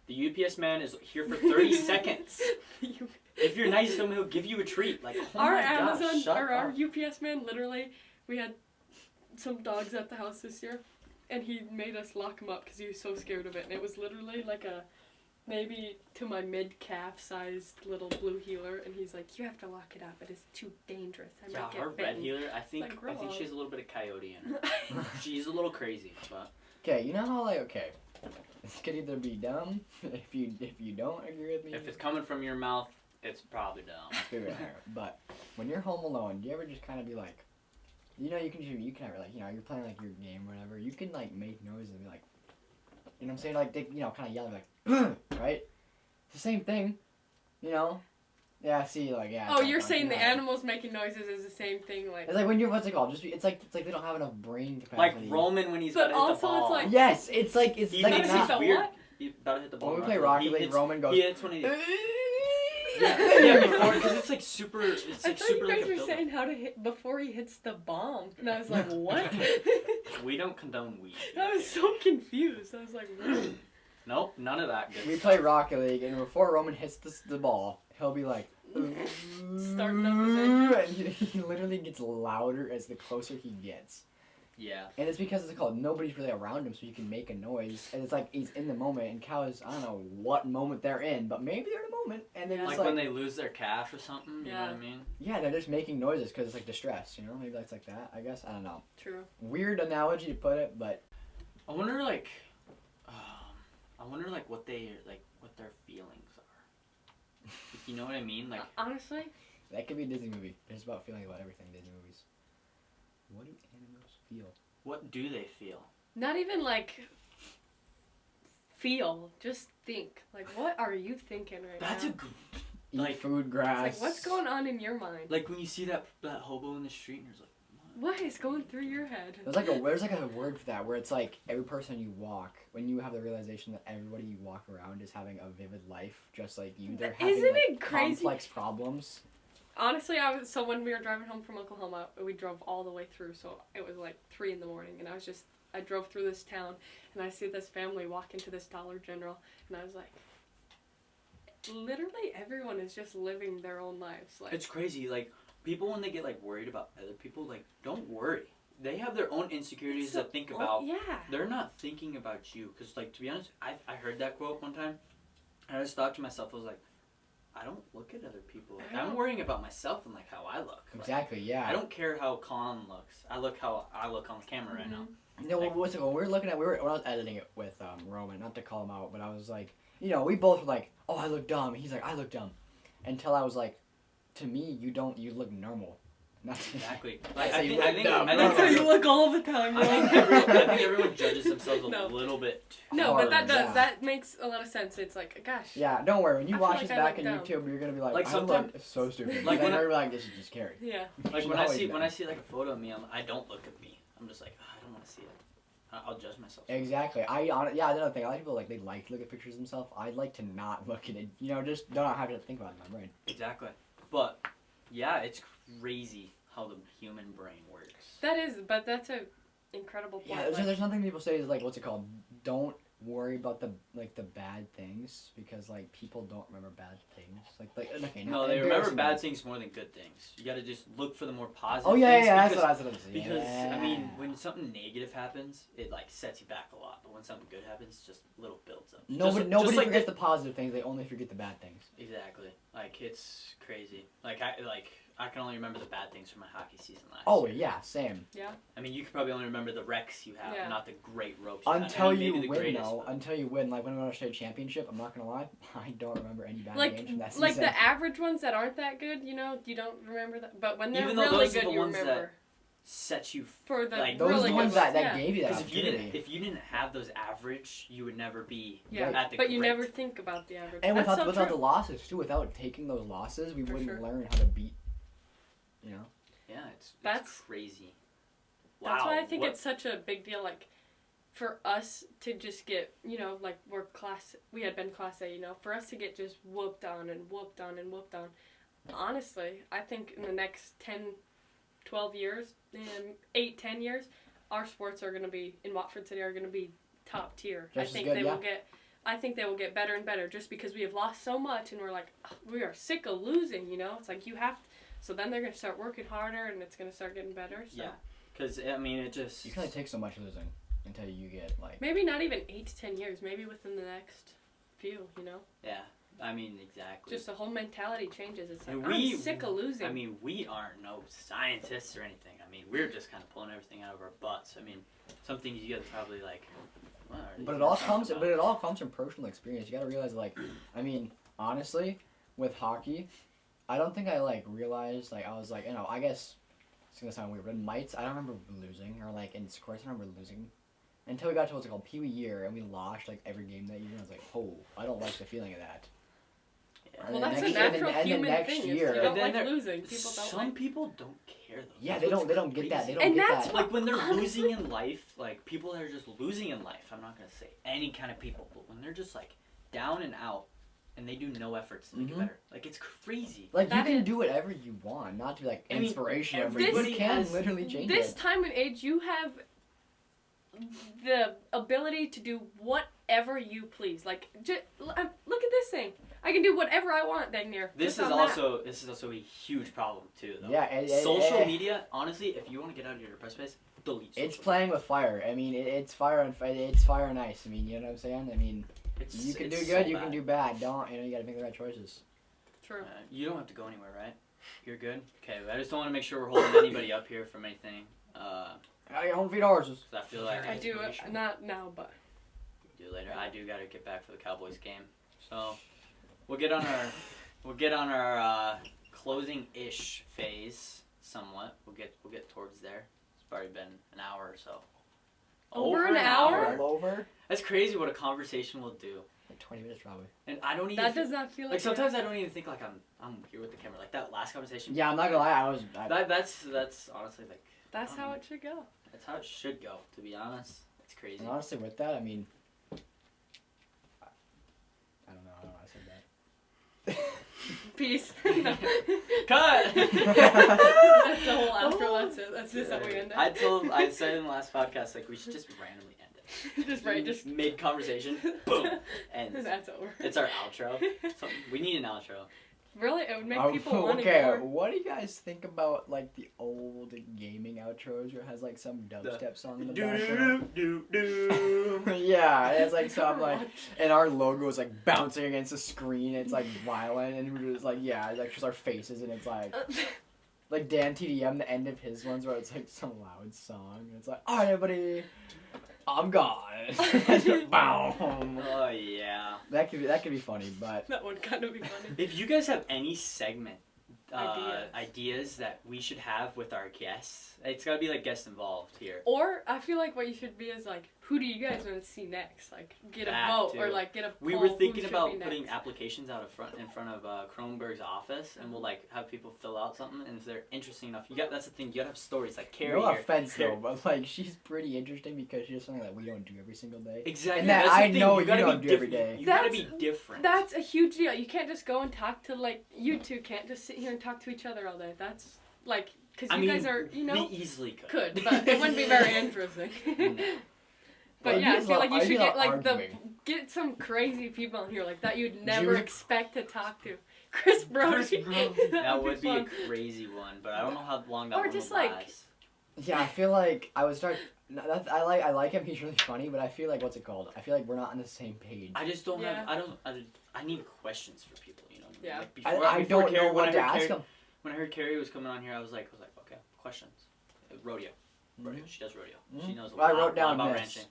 S1: The UPS man is here for 30 seconds. If you're nice to him, he'll give you a treat. Like, oh
S2: Our
S1: my gosh,
S2: Amazon
S1: shut
S2: or our
S1: up.
S2: UPS man, literally, we had some dogs at the house this year, and he made us lock him up because he was so scared of it. And it was literally like a maybe to my mid-calf sized little blue heeler, and he's like, "You have to lock it up. It is too dangerous. I
S1: Yeah,
S2: might
S1: our
S2: get
S1: red
S2: bitten."
S1: healer, I think
S2: Like, grow
S1: she
S2: up.
S1: has a little bit of coyote in her. She's a little crazy, but
S3: Okay, you know how like this could either be dumb if you don't agree with me.
S1: if it's coming from your mouth, it's probably dumb.
S3: figure it out. But when you're home alone, do you ever just kind of be like, you know, you can have like, you know, you're playing like your game or whatever. You can like make noises and be like, you know what I'm saying, like they, you know, kind of yelling like, right? It's the same thing, you know. Yeah, see, like yeah.
S2: Oh,
S3: it's
S2: you're
S3: like,
S2: saying
S3: you
S2: the
S3: know,
S2: animals making noises is the same thing, like.
S3: It's like when you're what's it called? It's like they don't have enough brain
S1: Like
S3: capacity.
S1: Roman when he's
S2: But
S1: about to hit
S2: also
S1: the ball.
S2: it's like-
S3: Yes, it's like
S1: he
S3: like
S1: hits
S2: How does
S1: these
S2: he
S3: not.
S2: feel
S1: weird.
S2: what?
S1: He about to hit the ball.
S3: When we play
S1: He
S3: Rocket League,
S1: hits-
S3: Roman goes.
S1: He hits when he. Yeah, before because it's like super. It's
S2: I
S1: like
S2: thought
S1: super
S2: you
S1: like
S2: guys
S1: a
S2: were
S1: build-up.
S2: saying how to hit before he hits the bomb, and I was like, what?
S1: We don't condone weed.
S2: I was so confused. I was like, what?
S1: Nope, none of that. Good
S3: We
S1: stuff.
S3: play Rocket League, and before Roman hits the ball, he'll be like,
S2: Starting up his engine.
S3: and he literally gets louder as the closer he gets.
S1: Yeah.
S3: And it's because it's called nobody's really around him, so you can make a noise. And it's like he's in the moment, and cows, I don't know what moment they're in, but maybe they're in a moment, and they're
S2: Yeah.
S3: just
S1: Like
S3: like,
S1: when they lose their calf or something. You know
S2: Yeah.
S1: what I mean?
S3: yeah, they're just making noises because it's like distress, you know? Maybe that's like that, I guess. I don't know.
S2: True.
S3: Weird analogy to put it, but
S1: I wonder like what their feelings are. You know what I mean? Like
S2: Honestly,
S3: that could be a Disney movie. It's about feeling about everything Disney movies. What do animals feel?
S1: what do they feel?
S2: not even like feel, just think. Like, what are you thinking right
S1: That's
S2: now?
S1: a good.
S3: Eat
S1: Like-
S3: food,
S2: It's
S3: grass.
S2: like, what's going on in your mind?
S1: Like when you see that hobo in the street and you're just like,
S2: What is going through your head?
S3: There's like a word for that where it's like every person you walk, when you have the realization that everybody you walk around is having a vivid life, just like you. They're having
S2: Isn't
S3: like,
S2: it crazy?
S3: complex problems.
S2: Honestly, so when we were driving home from Oklahoma, we drove all the way through, so it was like 3 a.m, and I drove through this town, and I see this family walk into this Dollar General, and I was like, literally everyone is just living their own lives. Like,
S1: it's crazy. Like people when they get like worried about other people, like don't worry. They have their own insecurities
S2: so-
S1: to think about.
S2: Yeah.
S1: They're not thinking about you. Cause like to be honest, I heard that quote one time, and I just thought to myself, I was like, I don't look at other people. Like, I'm worrying about myself and like how I look. Like,
S3: Exactly. Yeah.
S1: I don't care how Colin looks. I look how I look on the camera right now.
S3: No, what's it called? We were looking at when I was editing it with Roman, not to call him out, but I was like, you know, we both were like, oh, I look dumb. He's like, I look dumb, until I was like, to me, you look normal. Not
S1: Exactly.
S3: I
S1: Like,
S3: say
S1: I
S3: you
S1: think
S3: look
S1: I think
S3: dumb.
S1: I
S2: That's
S1: think
S2: how you look all the time,
S1: I think
S2: bro.
S1: everyone judges themselves a
S2: No.
S1: little bit.
S2: No, but that
S3: hard,
S2: does.
S3: yeah.
S2: That makes a lot of sense. It's like, gosh.
S3: Yeah, don't worry. When you
S2: I feel
S3: watch
S2: like
S3: this
S2: I
S3: back
S2: look
S3: on
S2: dumb.
S3: YouTube, you're gonna be like,
S1: Like,
S3: I
S1: sometimes-
S3: look so stupid.
S1: Like,
S3: Like
S1: when
S3: when
S1: I-
S3: you're like, this is just Kari.
S2: Yeah.
S1: Like
S3: She's
S1: when I
S3: always
S1: see
S3: dumb.
S1: when I see like a photo of me, I don't look at me. I'm just like, I don't want to see it. I'll judge myself.
S3: Exactly. Yeah, another thing. A lot of people they like to look at pictures of themselves. I like to not look at it. You know, just don't have to think about it in my brain.
S1: Exactly. But yeah, it's crazy how the human brain works.
S2: That is, but that's a incredible point.
S3: Yeah, there's nothing people say is like, what's it called? Don't worry about the bad things because like people don't remember bad things. Okay,
S1: No, they remember bad things more than good things. You got to just look for the more positive.
S3: Oh yeah,
S1: things
S3: that's
S1: because,
S3: what I was saying.
S1: Because
S3: Yeah.
S1: I mean, when something negative happens, it like sets you back a lot. But when something good happens, just little builds up.
S3: Nobody
S1: just like
S3: forgets the positive things. They only forget the bad things.
S1: Exactly. Like it's crazy. I can only remember the bad things from my hockey season last
S3: Oh
S1: year.
S3: yeah, same.
S1: I mean, you could probably only remember the wrecks you have,
S2: Yeah.
S1: not the great ropes. You
S3: Until
S1: had. I mean,
S3: you
S1: maybe the
S3: win,
S1: greatest,
S3: though.
S1: but-
S3: Until you win. Like when we won our state championship, I'm not gonna lie, I don't remember any bad
S2: like
S3: games from that season.
S2: like the average ones that aren't that good, you know, you don't remember that. But when they're
S1: Even though
S2: really
S1: those are
S2: good,
S1: the
S2: you
S1: ones
S2: remember.
S1: Set you.
S2: For the
S1: like,
S3: Those
S2: really
S3: are the
S2: good
S3: ones that
S2: yeah.
S3: gave you that
S1: Because if you
S3: opportunity.
S1: didn't have those average, you would never be
S2: Yeah,
S1: at the
S2: but you
S1: great.
S2: never think about the average.
S3: And
S2: That's
S3: without
S2: so
S3: without
S2: true.
S3: the losses too, without taking those losses, we
S2: For
S3: wouldn't
S2: sure.
S3: learn how to beat. You know.
S1: Yeah, it's
S2: That's-
S1: crazy.
S2: That's
S1: Wow,
S2: why I think
S1: what-
S2: it's such a big deal, like, for us to just get, you know, like, we had been Class A, you know, for us to get just whooped on and whooped on and whooped on. Honestly, I think in the next 10, 12 years, 8, 10 years, our sports are going to be, in Watford City, are going to be top tier.
S3: Just
S2: I
S3: as
S2: think
S3: good,
S2: they
S3: yeah.
S2: will get... I think they will get better and better just because we have lost so much and we're like, "Ugh, we are sick of losing, you know? It's like you have to... So then they're going to start working harder and it's going to start getting better. So.
S1: Yeah, because I mean, it just.
S3: You can only take so much losing until you get like.
S2: Maybe not even 8 to 10 years. Maybe within the next few, you know?
S1: Yeah, I mean exactly.
S2: Just the whole mentality changes. It's like,
S1: And
S2: I'm sick of losing.
S1: I mean, we aren't no scientists or anything. I mean, we're just kind of pulling everything out of our butts. I mean, some things you guys probably like. What are these
S3: But it
S1: guys
S3: all
S1: talking
S3: comes.
S1: about?
S3: But it all comes from personal experience. You gotta realize, like, I mean, honestly, with hockey, I don't think I like realized. Like, I was like, you know, I guess it's gonna sound weird, but in mites, I don't remember losing, or like in scores, I don't remember losing. Until we got to what's it called Pee Wee year, and we lost like every game that year. And I was like, oh, I don't like the feeling of that.
S1: Yeah.
S3: And
S2: well,
S3: then
S2: that's a
S3: next year-
S2: natural
S3: and then
S2: human
S3: next
S2: thing.
S3: year-
S2: Is you don't
S1: And then
S2: like
S1: there-
S2: losing. People don't
S1: Some
S2: like...
S1: people don't care though.
S3: Yeah,
S1: That's
S3: they
S1: what's
S3: don't get that.
S1: crazy.
S3: They don't
S2: And
S3: get
S2: that's
S3: that.
S2: what-
S1: Like when they're
S2: Honestly-
S1: losing in life, like people that are just losing in life. I'm not gonna say any kind of people, but when they're just like down and out, and they do no efforts to make it
S3: Mhm.
S1: better, like it's crazy.
S3: Like
S2: That
S3: you can
S2: is-
S3: do whatever you want, not to be like
S1: I mean,
S3: inspirational, but
S1: everybody
S3: you can
S1: has-
S3: literally change
S2: This
S3: it.
S2: time and age, you have the ability to do whatever you please. Like, look at this thing. I can do whatever I want, dang near.
S1: This
S2: just
S1: is
S2: on that.
S1: also a huge problem too, though.
S3: Yeah,
S1: Social media, honestly, if you want to get out of your depressed space, delete.
S3: It's
S1: social
S3: playing with fire. I mean, it's fire and it's fire and ice. I mean, you know what I'm saying? I mean,
S1: media.
S3: you can
S1: It's
S3: do
S1: so
S3: good, you
S1: bad.
S3: can do bad. Don't you know? You gotta make the right choices.
S2: True.
S1: You don't have to go anywhere, right? You're good. Okay, I just don't want to make sure we're holding anybody up here from anything.
S3: I got home feed horses.
S1: 'Cause I feel like
S2: I do it,
S4: Inspiration.
S2: not now, but
S1: we do later. I do gotta get back for the Cowboys game, so we'll get on our closing ish phase somewhat. We'll get towards there. It's probably been an hour or so.
S2: Over an hour?
S3: All over.
S1: That's crazy what a conversation will do.
S3: Like 20 minutes probably.
S1: And I don't even
S2: that does not feel
S1: like
S2: like
S1: sometimes I don't even think like I'm here with the camera. Like that last conversation.
S3: Yeah, I'm not gonna lie.
S1: That's honestly like
S2: That's how it should go.
S1: that's how it should go. To be honest, it's crazy.
S3: And honestly, with that, I mean, I don't know. I don't know. I said that.
S2: Peace.
S1: Cut.
S2: That's the whole outro. That's it. That's just how we end it.
S1: I said in the last podcast like we should just randomly end it.
S2: just right. Just
S1: mid conversation. Boom. And
S2: that's over.
S1: it's our outro. So we need an outro.
S2: Really, it would make
S3: Oh,
S2: people want
S3: okay,
S2: more.
S3: what do you guys think about like the old gaming outros where it has like some dubstep song in the background? Yeah, it's like some like, and our logo is like bouncing against the screen. It's like violent, and we're just like, yeah, it's like just our faces, and it's like Dan TDM, the end of his ones where it's like some loud song, and it's like, all right, everybody, I'm gone. Boom.
S1: Oh yeah.
S3: That could be funny, but
S2: That would kind of be funny.
S1: If you guys have any segment
S2: Ideas.
S1: ideas that we should have with our guests, it's gotta be like guest involved here.
S2: Or I feel like what you should be is like, who do you guys want to see next? Like, get a
S1: That
S2: vote
S1: too.
S2: or like get a.
S1: We
S2: poll
S1: were
S2: who
S1: thinking
S2: should
S1: about
S2: be
S1: putting
S2: next.
S1: applications out in front of Kronberg's office, and we'll like have people fill out something, and if they're interesting enough, that's the thing. You gotta have stories like Kari.
S3: no
S1: here.
S3: offense
S1: Kari-
S3: though, but like she's pretty interesting because she does something that we don't do every single day.
S1: Exactly.
S3: And that
S1: that's the
S3: I
S1: thing.
S3: know
S1: you
S3: you
S1: gotta
S3: don't
S1: be
S3: do every
S1: different.
S3: day.
S1: You gotta be
S2: That's-
S1: different.
S2: That's a huge deal. You can't just go and talk to like you two can't just sit here and talk to each other all day. That's like Because you guys are, you know,
S1: we easily could.
S2: but it wouldn't be very interesting.
S1: No.
S2: But yeah, I feel like you should get like
S3: arguing.
S2: get some crazy people in here like that you'd never
S3: Jude.
S2: expect to talk to. Chris Brody.
S1: That would be a
S2: fun.
S1: crazy one, but I don't know how long that
S2: Or
S1: one
S2: just,
S1: would
S2: like-
S1: last.
S3: Yeah, I feel like I would start. I like him. He's really funny, but I feel like what's it called? I feel like we're not on the same page.
S1: I just don't
S2: Yeah.
S1: have. I need questions for people. You know.
S2: Yeah.
S1: Like
S3: I
S1: before
S3: don't know
S1: Kari-
S3: what
S1: when
S3: to
S1: I heard
S3: ask
S1: Kari-
S3: him.
S1: When I heard Kari was coming on here, I was like, okay, questions. Rodeo. Rodeo. She does rodeo. She knows a
S3: Well, I
S1: lot,
S3: wrote down
S1: about
S3: this.
S1: ranching.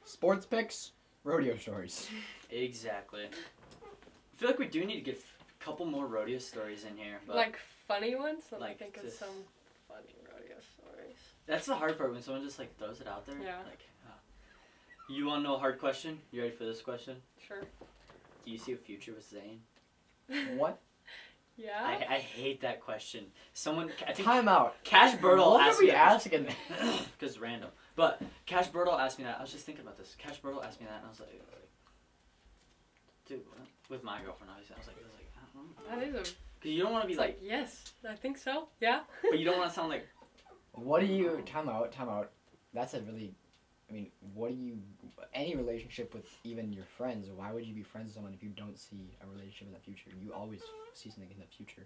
S3: Sports picks, rodeo stories.
S1: Exactly. I feel like we do need to get a couple more rodeo stories in here. But
S2: Like funny ones? Let me
S1: Like
S2: think of
S1: just-
S2: some funny rodeo stories.
S1: that's the hard part when someone just like throws it out there.
S2: Yeah.
S1: Like, you want to know a hard question? You ready for this question?
S2: Sure.
S1: Do you see a future with Zane?
S3: What?
S2: Yeah.
S1: I hate that question. Someone, I think
S3: Time out.
S1: Cash Birtle
S3: What
S1: asked
S3: are we
S1: me that
S3: asking?
S1: because it's random. But Cash Birtle asked me that. I was just thinking about this. Cash Birtle asked me that, and I was like, dude, with my girlfriend, obviously, I was like, I don't know.
S2: That is a.
S1: Because you don't want to be
S2: It's
S1: like,
S2: like, yes, I think so. Yeah.
S1: but you don't want to sound like,
S3: What do you? Time out. Time out. That's a really. I mean, what do you? Any relationship with even your friends? Why would you be friends with someone if you don't see a relationship in the future? You always see something in the future.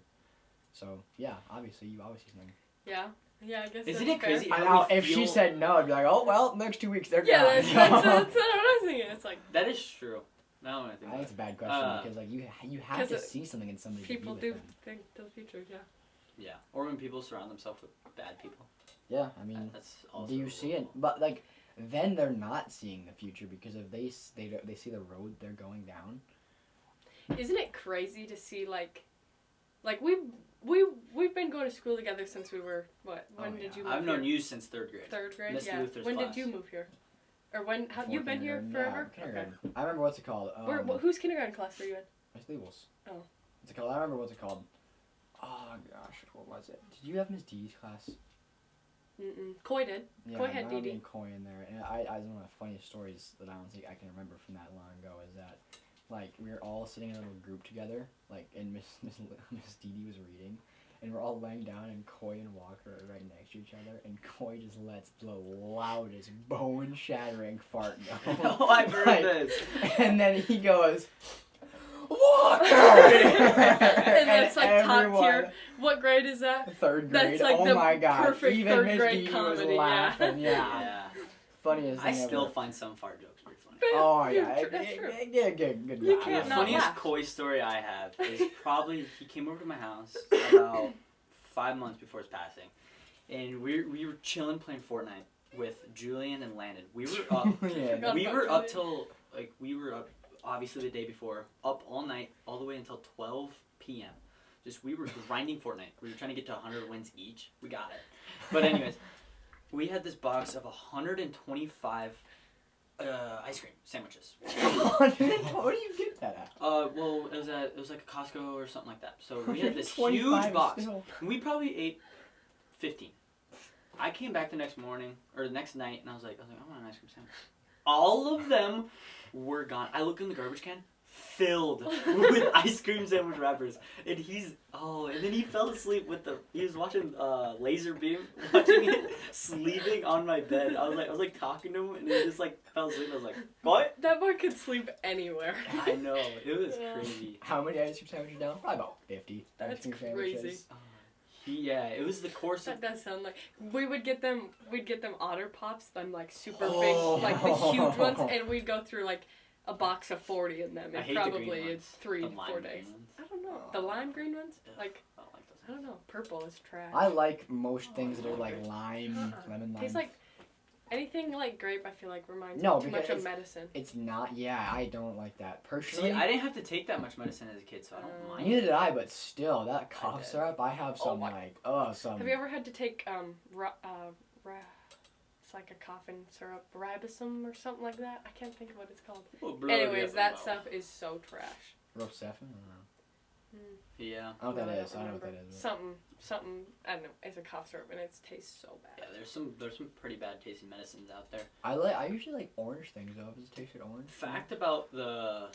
S3: So yeah, obviously you always see something.
S2: Yeah. Yeah, I guess.
S1: Isn't
S2: that's
S1: it
S2: fair.
S1: crazy?
S3: I
S1: how
S3: know
S1: we
S3: if she
S1: feel-
S3: said no, I'd be like, oh well, next 2 weeks they're
S2: Yeah,
S3: gone.
S2: that's what I was thinking. It's like
S1: That is true. Now I think
S3: I think
S1: about
S3: it's
S1: it.
S3: a bad question because like you have
S2: 'cause
S3: to
S2: it-
S3: see something in somebody.
S2: people
S3: to be
S2: do
S3: with them.
S2: think to the future. Yeah.
S1: Yeah. Or when people surround themselves with bad people.
S3: Yeah, I mean,
S1: That's also.
S3: do you see it? But like, then they're not seeing the future because if they see the road they're going down.
S2: Isn't it crazy to see like we've been going to school together since we were what? When
S3: Oh,
S2: did
S3: yeah.
S2: you move
S1: I've
S2: here?
S1: known you since 3rd grade.
S2: 3rd grade.
S1: Miss
S2: Yeah.
S1: Luther's
S2: When
S1: class.
S2: did you move here? Or when have you
S3: Before
S2: been here
S3: kindergarten.
S2: forever?
S3: Yeah, kindergarten. I remember what's it called.
S2: Whose kindergarten class were you in?
S3: Miss Leibel's.
S2: Oh.
S3: What's it called? I remember what's it called. Oh gosh, what was it? Did you have Miss D's class?
S2: Coy did.
S3: Yeah,
S2: Coy had
S3: I remember
S2: Dee Dee.
S3: Coy in there, and one of the funniest stories that I don't think I can remember from that long ago is that, like, we were all sitting in a little group together, like, and Miss Dee Dee was reading, and we're all laying down, and Coy and Walker are right next to each other, and Coy just lets the loudest bone-shattering fart go.
S1: Oh, I've heard
S3: Like,
S1: this.
S3: And then he goes, Walker!
S2: And that's like top
S3: everyone-
S2: tier. What grade is that?
S3: 3rd grade.
S2: That's like
S3: oh
S2: the
S3: my god.
S2: perfect
S3: Even
S2: 3rd
S3: Miss
S2: grade
S3: Dee was
S2: comedy, yeah.
S3: laughing. Yeah.
S1: Yeah.
S3: Funniest
S1: I
S3: thing
S1: still
S3: ever.
S1: find some fart jokes pretty funny.
S3: Oh yeah,
S2: That's true.
S3: good.
S2: You
S3: laugh.
S2: can't
S1: The
S2: not
S1: funniest
S2: laugh.
S1: Koi story I have is probably he came over to my house about 5 months before his passing, and we were chilling playing Fortnite with Julian and Landon. We were up.
S3: Yeah.
S2: Forgot
S1: we
S2: about
S1: were up
S2: Julian.
S1: till we were up obviously the day before, up all night, all the way until 12 p.m. Just we were grinding Fortnite. We were trying to get to 100 wins each. We got it. But anyways, we had this box of 125 ice cream sandwiches.
S3: Where do you get that at?
S1: Well, it was like a Costco or something like that. So we had this
S3: 25
S1: huge box.
S3: still.
S1: And we probably ate 15. I came back the next morning or the next night, and I was like, I want an ice cream sandwich. All of them were gone. I looked in the garbage can, filled with ice cream sandwich wrappers, and and then he fell asleep he was watching Laser Beam, watching it, sleeping on my bed. I was like talking to him, and he just like fell asleep. I was like, what?
S2: That boy could sleep anywhere.
S1: I know, it was
S2: Yeah.
S1: crazy.
S3: How many ice cream sandwiches down? Probably about 50.
S2: That's
S3: ice cream
S2: crazy.
S3: sandwiches.
S1: Yeah, it was the course of.
S2: That does sound like we'd get them Otter Pops, them like super
S3: Oh.
S2: big, like the huge ones, and we'd go through like a box of 40 in them
S1: I
S2: in
S1: hate the green
S2: probably
S1: ones.
S2: 3
S1: The
S2: to
S1: lime
S2: 4
S1: green
S2: days.
S1: ones.
S2: I don't know. The lime green ones?
S1: Ugh,
S2: Like
S1: I don't like those.
S2: I don't know. Purple is trash.
S3: I like most things that are like lime,
S2: Uh-uh.
S3: lemon lime.
S2: Tastes like anything like grape. I feel like reminds
S3: No,
S2: me too much
S3: because
S2: of medicine.
S3: It's not. Yeah, I don't like that personally.
S1: See, I didn't have to take that much medicine as a kid, so I don't mind.
S3: Neither did I, but still, that cough
S1: did.
S3: syrup. I have
S2: Oh
S3: some
S2: my-
S3: some.
S2: Have you ever had to take it's like a coughing syrup, ribosome or something like that? I can't think of what it's called. Anyways, that stuff is so trash.
S3: Rocephin?
S1: Yeah.
S3: I don't know what that
S2: No,
S3: is. I don't know what that is.
S2: Something. I don't know. It's a cough syrup and it tastes so
S1: Yeah,
S2: bad.
S1: there's some pretty bad tasting medicines out there.
S3: I usually like orange things though. If it tastes like orange.
S1: Fact about the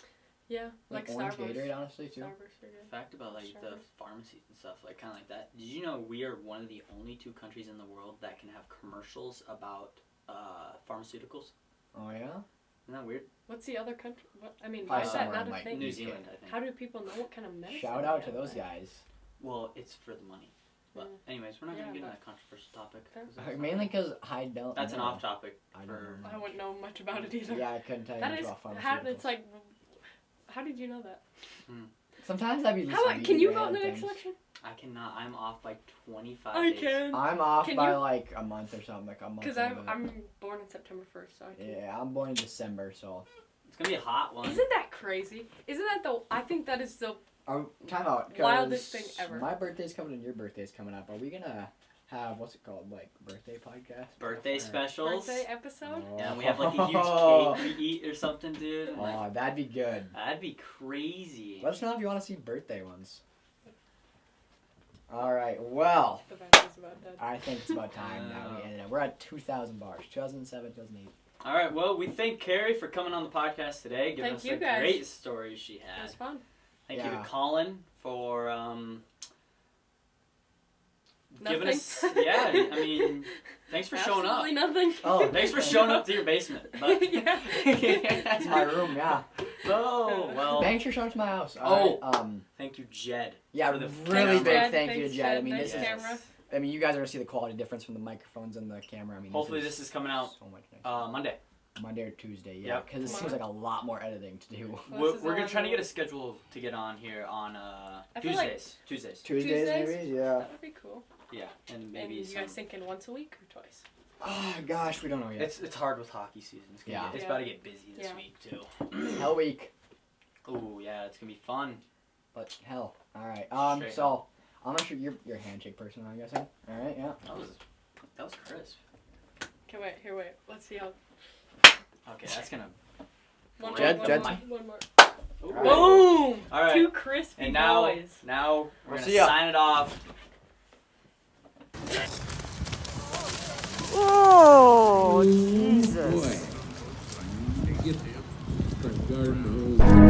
S2: Yeah, like
S3: orange
S2: Starburst.
S3: Gatorade, honestly, too.
S2: Starburst are good.
S1: Fact about like the
S2: Starburst.
S1: pharmacies and stuff, like kind of like that. Did you know we are one of the only 2 countries in the world that can have commercials about pharmaceuticals?
S3: Oh, yeah?
S1: Isn't that weird?
S2: What's the other country? What, I mean,
S3: Probably
S2: why is that
S3: somewhere
S2: not
S3: in,
S2: a
S3: like,
S2: thing?
S1: New
S3: UK.
S1: Zealand, I think.
S2: How do people know what kind of medicine?
S3: Shout
S2: they
S3: out to
S2: have,
S3: those
S2: right?
S3: guys.
S1: Well, it's for the money. But anyways, we're not
S2: Yeah,
S1: gonna get into
S2: but-
S1: that controversial topic.
S2: That's-
S1: 'cause it's
S3: Mainly because I don't
S1: That's an
S3: know.
S1: off topic.
S3: I don't
S1: For
S3: know.
S2: I wouldn't know much about it either.
S3: Yeah, I couldn't tell you
S2: That
S3: much
S2: is
S3: about pharmaceuticals.
S2: how it's like. How did you know that?
S3: Sometimes I'd be
S2: How
S3: listening
S2: can
S3: to
S2: you vote in
S3: random
S2: the next
S3: things.
S2: election?
S1: I cannot. I'm off by 25
S2: I
S1: days.
S2: can.
S3: I'm off
S2: Can
S3: by
S2: you-
S3: like a month or something, like a month.
S2: Because
S3: and a bit.
S2: I'm born in September 1st, so I can.
S3: Yeah, I'm born in December, so.
S1: It's gonna be a hot one.
S2: Isn't that crazy? Isn't that the? I think that is the.
S3: Time out. 'Cause
S2: Wildest thing ever.
S3: My birthday's coming and your birthday's coming up. Are we gonna have what's it called, like birthday podcast?
S1: Birthday
S3: Or-
S1: specials.
S2: Birthday episode?
S1: Yeah, we have like a huge cake we eat or something, dude. And, like,
S3: Oh, that'd be good.
S1: that'd be crazy.
S3: Let us know if you want to see birthday ones. All right. Well,
S2: The battery's about dead.
S3: I think it's about time now. We ended it. We're at 2,000 bars. 2007, 2008.
S1: All right. Well, we thank Kari for coming on the podcast today, giving
S2: Thank
S1: us
S2: you,
S1: a
S2: guys.
S1: great story she
S2: It
S1: had.
S2: was fun.
S1: Thank you
S3: Yeah.
S1: to Colin for giving
S2: Nothing.
S1: us. Yeah, I mean, thanks for showing up.
S2: Absolutely nothing.
S3: Oh,
S1: Thanks for showing up to your basement. But
S2: Yeah.
S3: That's my room. Yeah.
S1: Oh well.
S3: Thanks for showing up to my house.
S1: Oh.
S3: All right,
S1: Thank you, Jed.
S3: yeah,
S1: for the
S3: really
S1: camera.
S3: big thank you,
S2: Thanks,
S3: Jed. I
S2: Jed.
S3: mean,
S2: Thanks,
S3: this is.
S2: camera.
S3: I mean, you guys are gonna see the quality difference from the microphones and the camera. I mean,
S1: Hopefully this is coming out
S3: so much nicer.
S1: Monday.
S3: Monday or Tuesday, yeah,
S1: Yep.
S3: because it seems like a lot more editing to do.
S2: Well,
S1: We're,
S2: this is
S1: we're gonna
S2: on
S1: try to
S2: the-
S1: get a schedule to get on here on
S2: I feel like-
S1: Tuesdays.
S3: Tuesdays,
S2: Tuesdays?
S3: maybe, yeah.
S2: That would be cool.
S1: Yeah, and
S2: And
S1: maybe
S2: you
S1: some.
S2: guys thinking once a week or twice?
S3: Oh gosh, we don't know yet.
S1: It's hard with hockey season. It's gonna
S3: Yeah.
S1: it's
S2: Yeah.
S1: about to get busy this
S2: Yeah.
S1: week too.
S3: Hell week,
S1: Oh yeah, it's gonna be fun.
S3: but hell. All right.
S1: Straight
S3: So I'm not sure you're a handshake person, I'm guessing. All right, yeah.
S1: That was crisp.
S2: Okay, wait. Let's see how.
S1: Okay, that's gonna.
S2: One
S3: Jed,
S2: more.
S3: Jed.
S2: One more.
S1: Ooh.
S3: All right.
S2: Boom!
S1: All right.
S2: Two crispy
S1: And now
S2: boys.
S1: we're
S3: We'll
S1: gonna
S3: see ya.
S1: sign it off.
S5: Oh, Jesus.
S6: Boy, get the front garden hose.